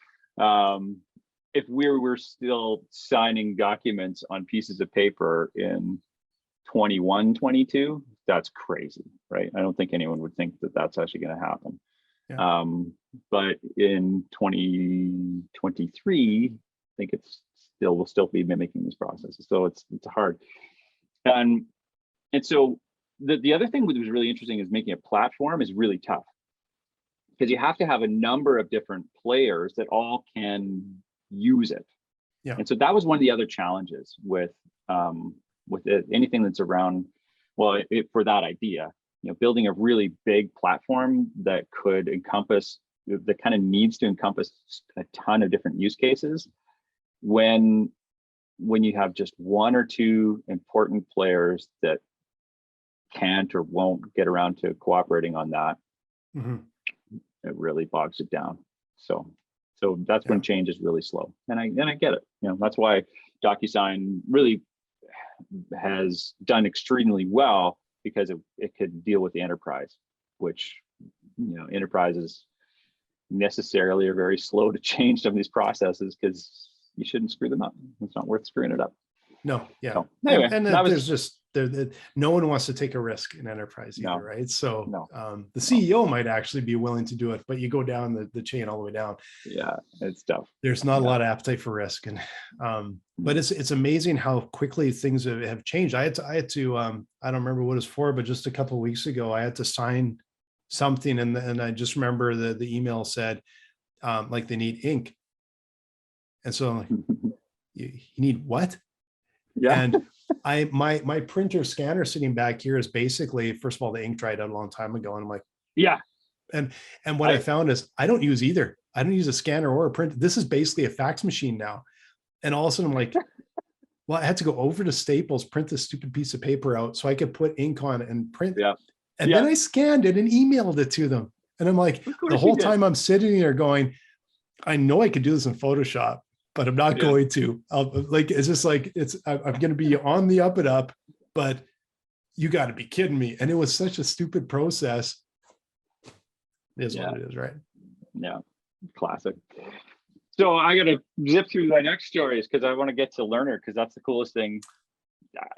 if we're still signing documents on pieces of paper in 21, 22, that's crazy, right? I don't think anyone would think that that's actually going to happen. Yeah. But in 2023, I think we'll still be mimicking these processes. So it's hard. And so the other thing that was really interesting is making a platform is really tough, because you have to have a number of different players that all can use it. Yeah. And so that was one of the other challenges with anything that's around, well, for that idea, building a really big platform that could encompass, that kind of needs to encompass a ton of different use cases. When you have just one or two important players that can't or won't get around to cooperating on that, it really bogs it down. So that's when change is really slow. And I get it. That's why DocuSign really has done extremely well, because it could deal with the enterprise, which enterprises necessarily are very slow to change some of these processes, because you shouldn't screw them up. It's not worth screwing it up. No, yeah. So, anyway, and there's just no one wants to take a risk in enterprise either, right? So the CEO might actually be willing to do it, but you go down the chain all the way down. Yeah, it's tough. There's not a lot of appetite for risk, and but it's amazing how quickly things have changed. I had to I don't remember what it's for, but just a couple of weeks ago, I had to sign something, and I just remember the email said like they need ink, and so you need what? Yeah. And my printer scanner sitting back here is basically, first of all, the ink dried out a long time ago, and I'm like, yeah. And what I found is I don't use either. I don't use a scanner or a printer. This is basically a fax machine now. And all of a sudden I'm like, well, I had to go over to Staples, print this stupid piece of paper out so I could put ink on it and print. Yeah. And then I scanned it and emailed it to them. And I'm like, the whole time I'm sitting there going, I know I could do this in Photoshop, but I'm not going to. It's just like, I'm going to be on the up and up, but you got to be kidding me. And it was such a stupid process. It is what it is, right? Yeah, classic. So I got to zip through my next stories, because I want to get to Llearner, because that's the coolest thing.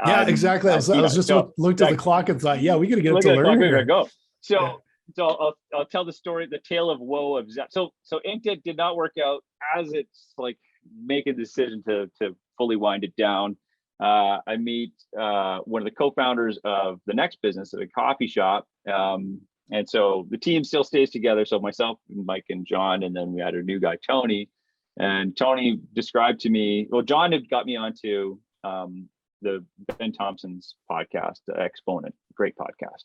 Yeah, exactly. I was just looked at the clock and thought, yeah, we got to get to Llearner. Go. So I'll tell the story, the tale of woe of Zap. So Inkjet did not work out as it's like making a decision to fully wind it down. I meet one of the co-founders of the next business at a coffee shop. And so the team still stays together. So myself, and Mike, and John, and then we had a new guy, Tony. And Tony described to me, well, John had got me onto the Ben Thompson's podcast, Exponent, great podcast.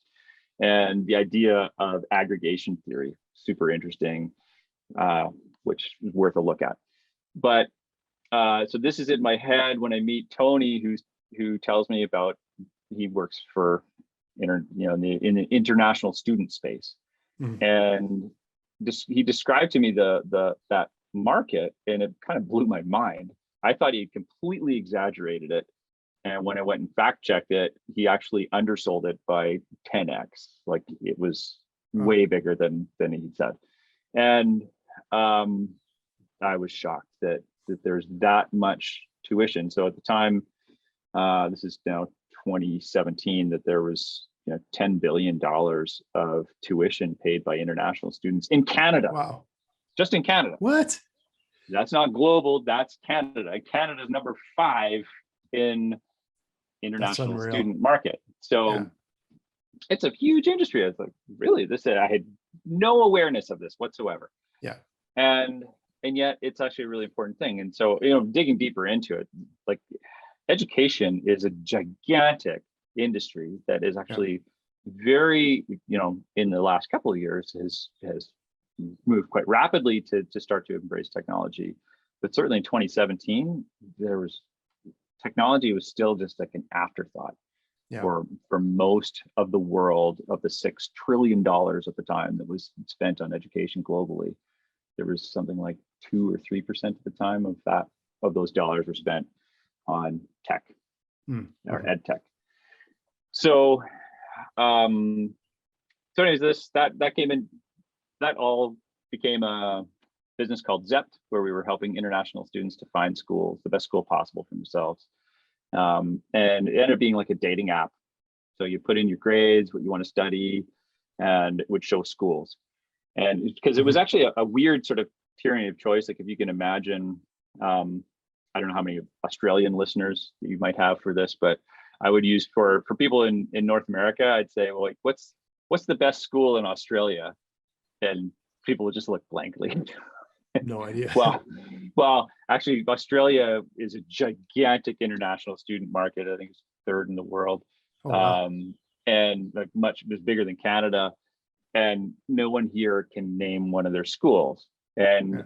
And the idea of aggregation theory, super interesting, which is worth a look at. But so this is in my head when I meet Tony, who tells me about, he works for in the international student space, and he described to me that market, and it kind of blew my mind. I thought he completely exaggerated it, and when I went and fact checked it, he actually undersold it by 10x. Like, it was way bigger than he said, and I was shocked that there's that much tuition. So at the time, this is now 2017, that there was $10 billion of tuition paid by international students in Canada. Wow. Just in Canada. What? That's not global, that's Canada. Canada's number 5 in international student market. So it's a huge industry. I was like, really? I had no awareness of this whatsoever. Yeah. And yet it's actually a really important thing. And so, digging deeper into it, like, education is a gigantic industry that is actually very, in the last couple of years has moved quite rapidly to start to embrace technology. But certainly in 2017, technology was still just like an afterthought for most of the world. Of the $6 trillion at the time that was spent on education globally, there was something like 2 or 3% at the time of those dollars were spent on tech or ed tech. So anyways, that came in that all became a business called Zept, where we were helping international students to find schools, the best school possible for themselves. And it ended up being like a dating app. So you put in your grades, what you want to study, and it would show schools. And because it was actually a weird sort of tyranny of choice, like if you can imagine, I don't know how many Australian listeners you might have for this, but I would use for people in North America, I'd say, well, like, what's the best school in Australia? And people would just look blankly. No idea. Well, actually, Australia is a gigantic international student market. I think it's third in the world. Oh, wow. And like it's bigger than Canada. And no one here can name one of their schools. And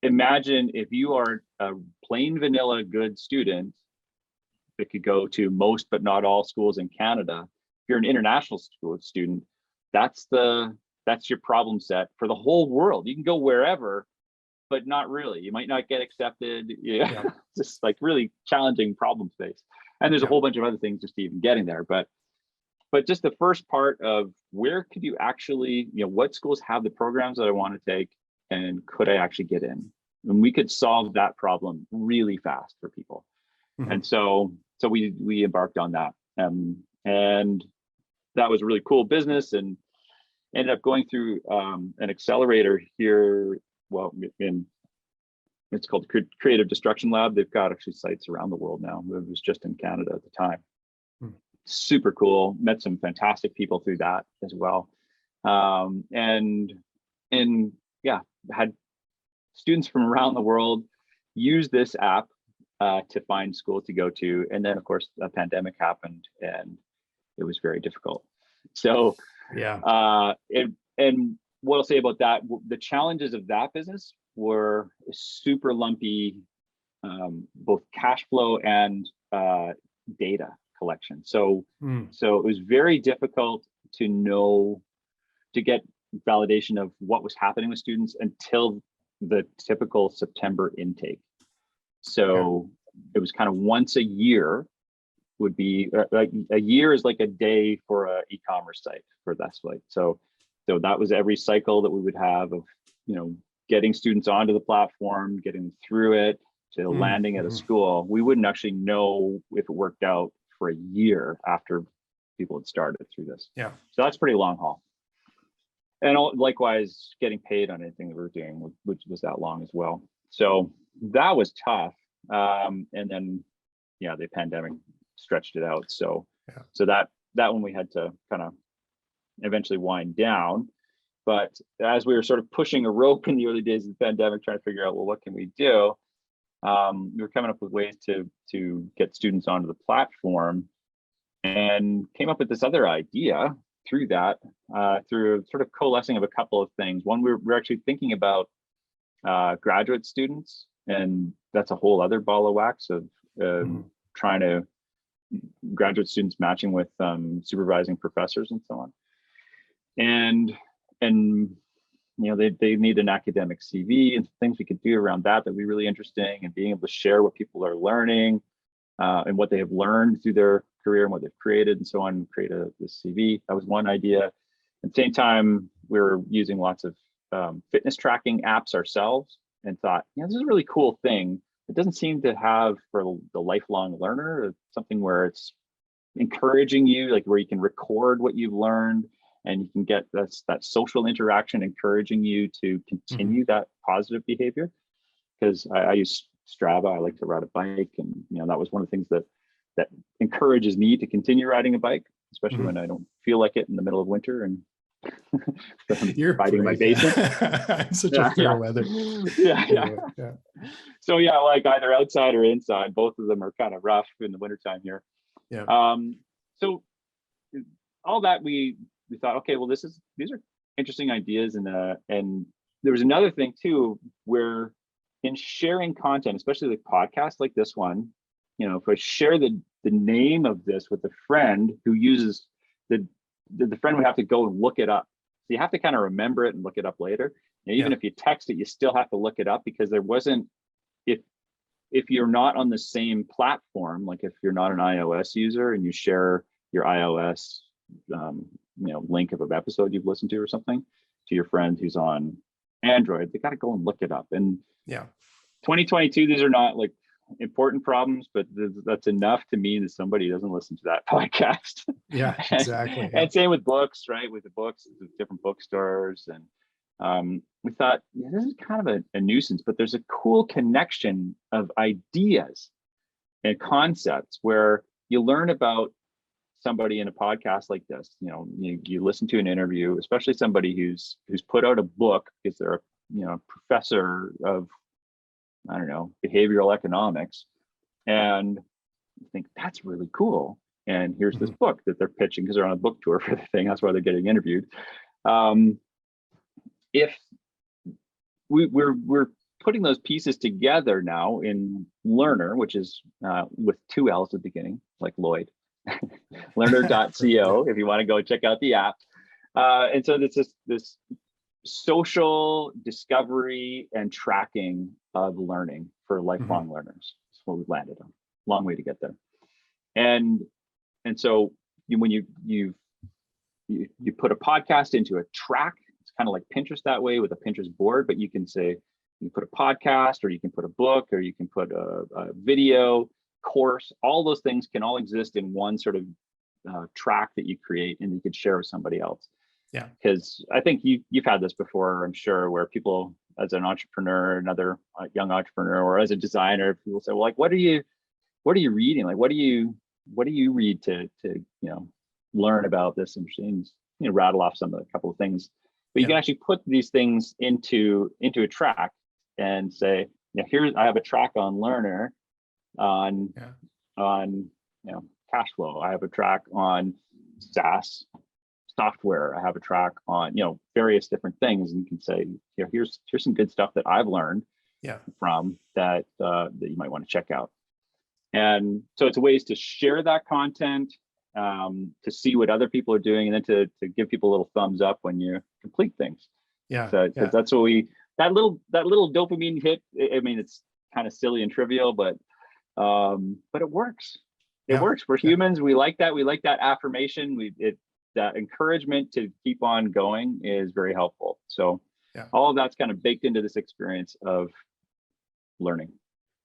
imagine if you are a plain vanilla good student that could go to most but not all schools in Canada. If you're an international school student, that's your problem set for the whole world. You can go wherever, but not really. You might not get accepted. Yeah. Just like really challenging problem space. And there's a whole bunch of other things just even getting there. But just the first part of where could you actually, what schools have the programs that I want to take, and could I actually get in? And we could solve that problem really fast for people. And so we embarked on that. And that was a really cool business, and ended up going through an accelerator here. Well, it's called Creative Destruction Lab. They've got actually sites around the world now. It was just in Canada at the time. Super cool. Met some fantastic people through that as well. And yeah, had students from around the world use this app to find schools to go to. And then of course a pandemic happened and it was very difficult. So and what I'll say about that, the challenges of that business were super lumpy, both cash flow and data collection. So it was very difficult to get validation of what was happening with students until the typical September intake. So it was kind of once a year would be like a year is like a day for an e-commerce site for that site. So that was every cycle that we would have of, getting students onto the platform, getting them through it to landing at a school. We wouldn't actually know if it worked out for a year after people had started through this. So that's pretty long haul. And likewise, getting paid on anything that we were doing, which was that long as well. So that was tough. And then, the pandemic stretched it out. So that one we had to kind of eventually wind down. But as we were sort of pushing a rope in the early days of the pandemic, trying to figure out, well, what can we do? We were coming up with ways to get students onto the platform, and came up with this other idea through that, through sort of coalescing of a couple of things. One, we're actually thinking about graduate students, and that's a whole other ball of wax of trying to graduate students matching with supervising professors and so on. And they need an academic CV, and things we could do around that would be really interesting, and being able to share what people are learning and what they have learned through their career and what they've created and so on, create this CV. That was one idea. At the same time, we were using lots of fitness tracking apps ourselves, and thought, this is a really cool thing. It doesn't seem to have for the lifelong learner, something where it's encouraging you, like where you can record what you've learned, and you can get that social interaction encouraging you to continue that positive behavior. Because I use Strava, I like to ride a bike, and that was one of the things that encourages me to continue riding a bike, especially when I don't feel like it in the middle of winter and you're riding my basement. It's such a fair weather. So like either outside or inside, both of them are kind of rough in the wintertime here. So all that we thought, okay, well, these are interesting ideas, and there was another thing too, where in sharing content, especially like podcasts like this one, if I share the name of this with a friend who uses the friend would have to go and look it up. So you have to kind of remember it and look it up later. And even if you text it, you still have to look it up, because there wasn't, if you're not on the same platform, like if you're not an iOS user and you share your iOS link of an episode you've listened to or something to your friend who's on Android, they got to go and look it up. And Yeah. 2022, these are not like important problems, but that's enough to mean that somebody doesn't listen to that podcast. Yeah, exactly. And same with books, right? With the books, with different bookstores. And we thought, yeah, this is kind of a nuisance, but there's a cool connection of ideas and concepts where you learn about somebody in a podcast like this. You know, you listen to an interview, especially somebody who's put out a book because they're a professor of, I don't know, behavioral economics, and you think that's really cool. And here's this book that they're pitching because they're on a book tour for the thing. That's why they're getting interviewed. If we're putting those pieces together now in Llearner, which is with 2 L's at the beginning, like Lloyd, Llearner.co, if you want to go check out the app. And so it's this social discovery and tracking of learning for lifelong learners. That's what we've landed on. Long way to get there. And so when you put a podcast into a track, it's kind of like Pinterest that way with a Pinterest board, but you can say, you put a podcast, or you can put a book, or you can put a video course. All those things can all exist in one sort of track that you create and you could share with somebody else. Yeah. Because I think you've had this before, I'm sure, where people, as an entrepreneur, another young entrepreneur, or as a designer, people say, well, like, what are you reading? Like, what do you read to learn about this and machines? Rattle off a couple of things. But you can actually put these things into a track and say, I have a track on Llearner on cash flow. I have a track on SaaS software. I have a track on various different things, and you can say, here's some good stuff that I've learned from that you might want to check out. And so it's ways to share that content, to see what other people are doing, and then to give people a little thumbs up when you complete things. So that's what that little dopamine hit. I mean, it's kind of silly and trivial, but it works. It works. We're humans. We like that. We like that affirmation. That encouragement to keep on going is very helpful. So all of that's kind of baked into this experience of learning.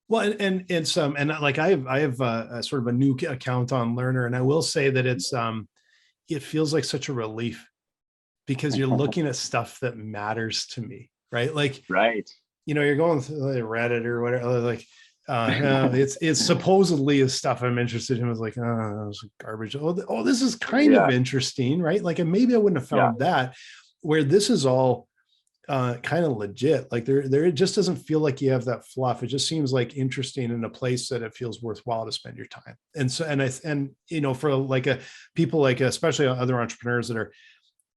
Well, and like I have a sort of a new account on Llearner, and I will say that it feels like such a relief because you're looking at stuff that matters to me, right? Like, you're going through Reddit or whatever, like, it's supposedly is stuff I'm interested in. I was like, oh, this is garbage. Oh, this is kind of interesting, right? Like, and maybe I wouldn't have found that, where this is all kind of legit. Like there it just doesn't feel like you have that fluff. It just seems like interesting in a place that it feels worthwhile to spend your time. And so, for like people like, especially other entrepreneurs that are,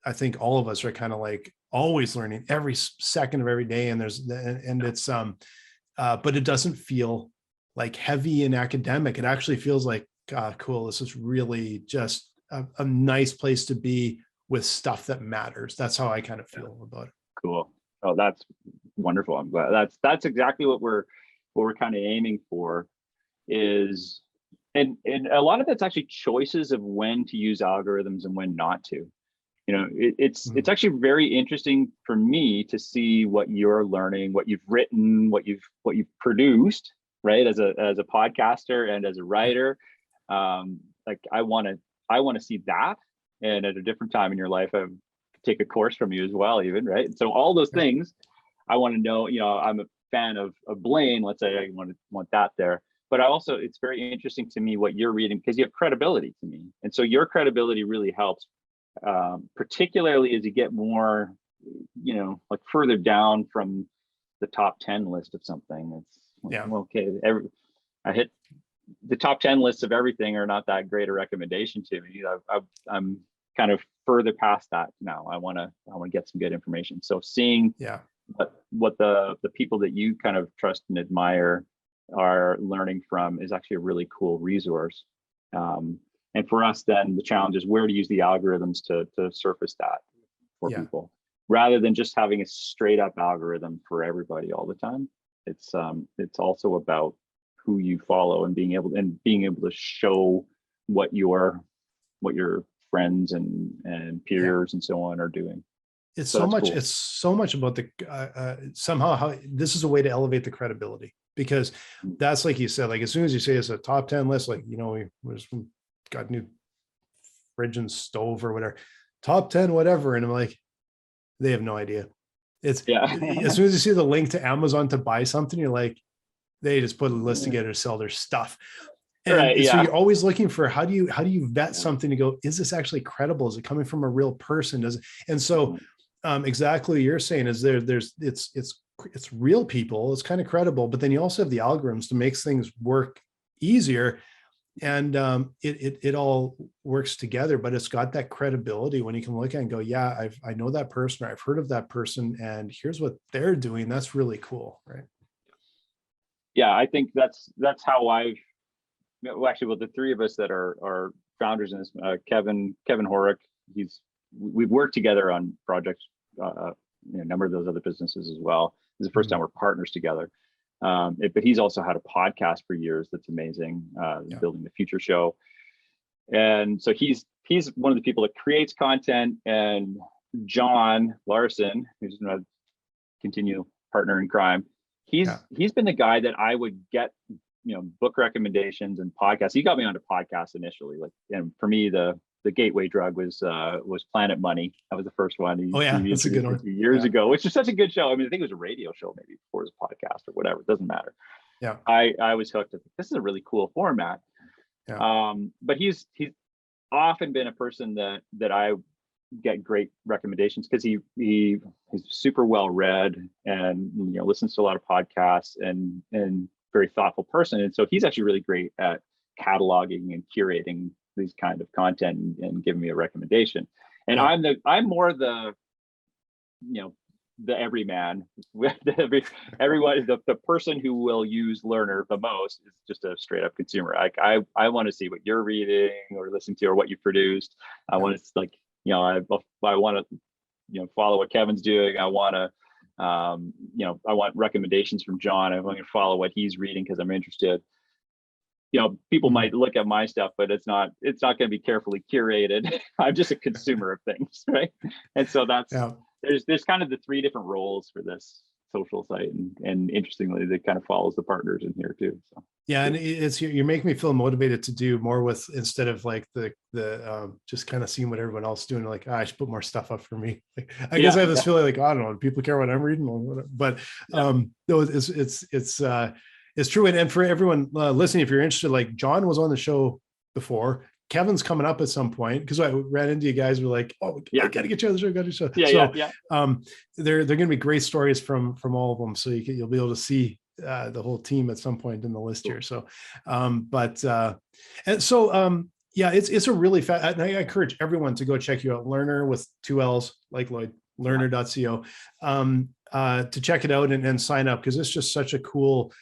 I think all of us are kind of like always learning every second of every day. And it's, but it doesn't feel like heavy and academic. It actually feels like, cool. This is really just a nice place to be with stuff that matters. That's how I kind of feel about it. Cool. Oh, that's wonderful. I'm glad that's exactly what we're kind of aiming for is, and a lot of it's actually choices of when to use algorithms and when not to. It's actually very interesting for me to see what you're learning, what you've written, what you've produced, right? As a podcaster and as a writer. Like I want to see that. And at a different time in your life, I've take a course from you as well, even, right? So all those things I want to know. I'm a fan of Blaine, let's say. I want that there, but it's very interesting to me what you're reading because you have credibility to me, and so your credibility really helps, particularly as you get more like further down from the top 10 list of something. It's like, okay, I hit the top 10 lists of everything are not that great a recommendation to me. I'm kind of further past that now. I want to get some good information. So seeing what the people that you kind of trust and admire are learning from is actually a really cool resource. And for us, then the challenge is where to use the algorithms to surface that for people, rather than just having a straight up algorithm for everybody all the time. It's also about who you follow and being able to show what your friends and peers and so on are doing. it's So so that's much, cool. it's so much about the somehow how this is a way to elevate the credibility, because that's like you said, like as soon as you say it's a top 10 list, like, you know, we just got new fridge and stove or whatever, top 10, whatever. And I'm like, they have no idea. It's Yeah. as soon as you see the link to Amazon to buy something, you're like, they just put a list together to sell their stuff. Right. And so Yeah. you're always looking for how do you vet Yeah. something to go, is this actually credible? Is it coming from a real person? Does it? And so Mhm. exactly what you're saying is it's real people, it's kind of credible, but then you also have the algorithms to make things work easier. And it all works together, but it's got that credibility when you can look at it and go, yeah, I know that person, or I've heard of that person, and here's what they're doing. That's really cool, right? Yeah, I think that's how I've, well, actually, well, the three of us that are founders in this, Kevin Horick, we've worked together on projects, a number of those other businesses as well. This is the first time we're partners together. But he's also had a podcast for years that's amazing, Building the Future Show. And so he's one of the people that creates content. And John Larson, who's a continual partner in crime, he's been the guy that I would get, book recommendations and podcasts. He got me onto podcasts initially. Like, and for me, the gateway drug was Planet Money. That was the first one. He That's a good introduced me one. a few years ago, which is such a good show. I mean, I think it was a radio show maybe before it was a podcast or whatever. It doesn't matter. Yeah. I was hooked. This is a really cool format. Yeah. But he's often been a person that I get great recommendations, because he's super well read, and listens to a lot of podcasts, and very thoughtful person. And so he's actually really great at cataloging and curating these kind of content and giving me a recommendation. And I'm more the everyman. Everyone, the person who will use Llearner the most is just a straight up consumer. Like I want to see what you're reading or listening to, or what you produced. I want to I want to follow what Kevin's doing. I want to I want recommendations from John. I'm going to follow what he's reading because I'm interested. People might look at my stuff, but it's not going to be carefully curated. I'm just a consumer of things, right? And so there's kind of the three different roles for this social site, and interestingly, that kind of follows the partners in here too. So and you're making me feel motivated to do more with, instead of like the just kind of seeing what everyone else is doing, like, I should put more stuff up for me. Like, I guess I have this feeling like, I don't know, people care what I'm reading, but no, it's true. And for everyone listening, if you're interested, like John was on the show before. Kevin's coming up at some point, because I ran into you guys. We're like, I gotta get you on the show. Got to show. They're going to be great stories from all of them. So you'll be able to see the whole team at some point in the list here. So, it's a really fast. I encourage everyone to go check you out. Llearner with 2 L's, like Lloyd, Llearner.co, to check it out and sign up, because it's just such a cool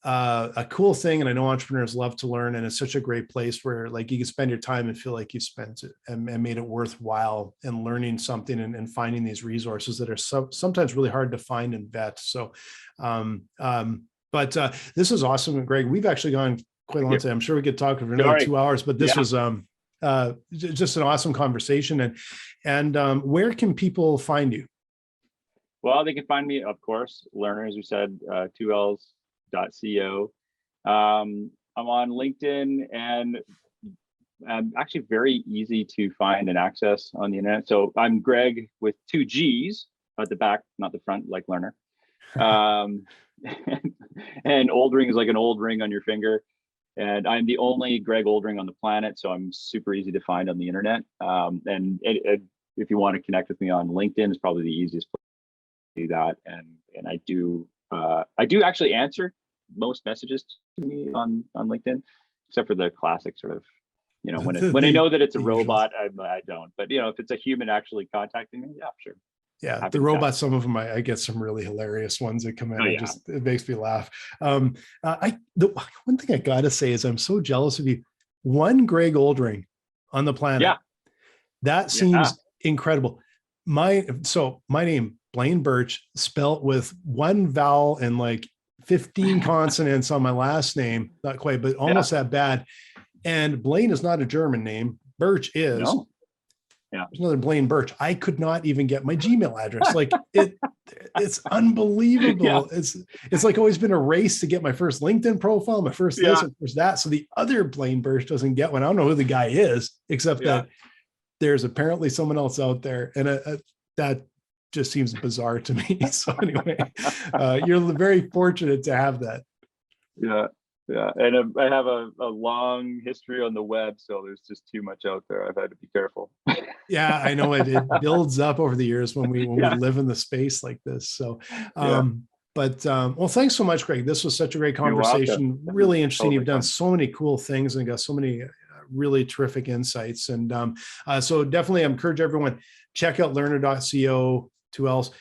thing. And I know entrepreneurs love to learn, and it's such a great place where like you can spend your time and feel like you spent it and made it worthwhile, and learning something and finding these resources that are sometimes really hard to find and vet. So, this is awesome. Greg, we've actually gone quite a long time. I'm sure we could talk for another 2 hours, but this was just an awesome conversation. And where can people find you? Well, they can find me, of course, Llearner, as we said, 2ls.co. I'm on LinkedIn, and I'm actually very easy to find and access on the internet. So I'm Gregg with 2 G's at the back, not the front, like Llearner. And Oldring is like an old ring on your finger. And I'm the only Gregg Oldring on the planet, so I'm super easy to find on the internet. If you want to connect with me on LinkedIn, it's probably the easiest place to do that. And I do actually answer most messages to me on LinkedIn, except for the classic sort of, when I know that it's a robot, I don't. But if it's a human actually contacting me, yeah, sure. Yeah, happy the robots, some of them, I get some really hilarious ones that come in. It makes me laugh. The one thing I gotta say is I'm so jealous of you. One Gregg Oldring on the planet. Yeah. That seems incredible. My name, Blaine Birch, spelt with 1 vowel and like 15 consonants on my last name. Not quite, but almost that bad. And Blaine is not a German name. Birch is. No. Yeah. There's another Blaine Birch. I could not even get my Gmail address. Like it's unbelievable. Yeah. It's like always been a race to get my first LinkedIn profile, my first this, Yeah. and first that. So the other Blaine Birch doesn't get one. I don't know who the guy is, except that there's apparently someone else out there. And that just seems bizarre to me. So anyway, you're very fortunate to have that. Yeah. Yeah. And I have a long history on the web, so there's just too much out there. I've had to be careful. Yeah, I know it builds up over the years when we live in the space like this. So, well, thanks so much, Gregg. This was such a great conversation. Really interesting. Totally You've done fun. so many cool things and got so many really terrific insights. And so definitely encourage everyone, check out Llearner.co, to else.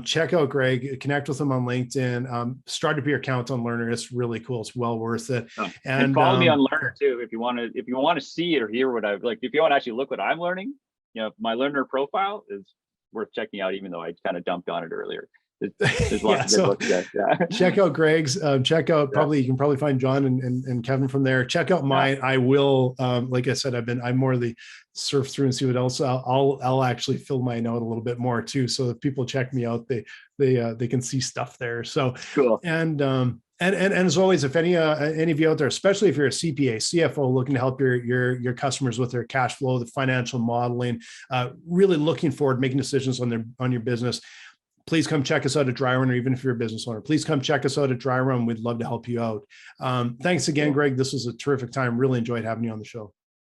Check out Gregg, connect with him on LinkedIn, start up your account on Llearner. It's really cool. It's well worth it. And follow me on Llearner too. If you want to see it or hear what I've, like, if you want to actually look what I'm learning, my Llearner profile is worth checking out, even though I kind of dumped on it earlier. There's lots of good books. Check out Gregg's, check out, you can probably find John and Kevin from there. Check out mine. I will, like I said, I'm more the surf through and see what else. I'll actually fill mine out a little bit more too. So if people check me out, they can see stuff there. So cool. And as always, if any of you out there, especially if you're a CPA, CFO looking to help your customers with their cash flow, the financial modeling, really looking forward, making decisions on your business, please come check us out at Dryrun, or even if you're a business owner, please come check us out at Dryrun. We'd love to help you out. Thanks again, Gregg. This was a terrific time. Really enjoyed having you on the show.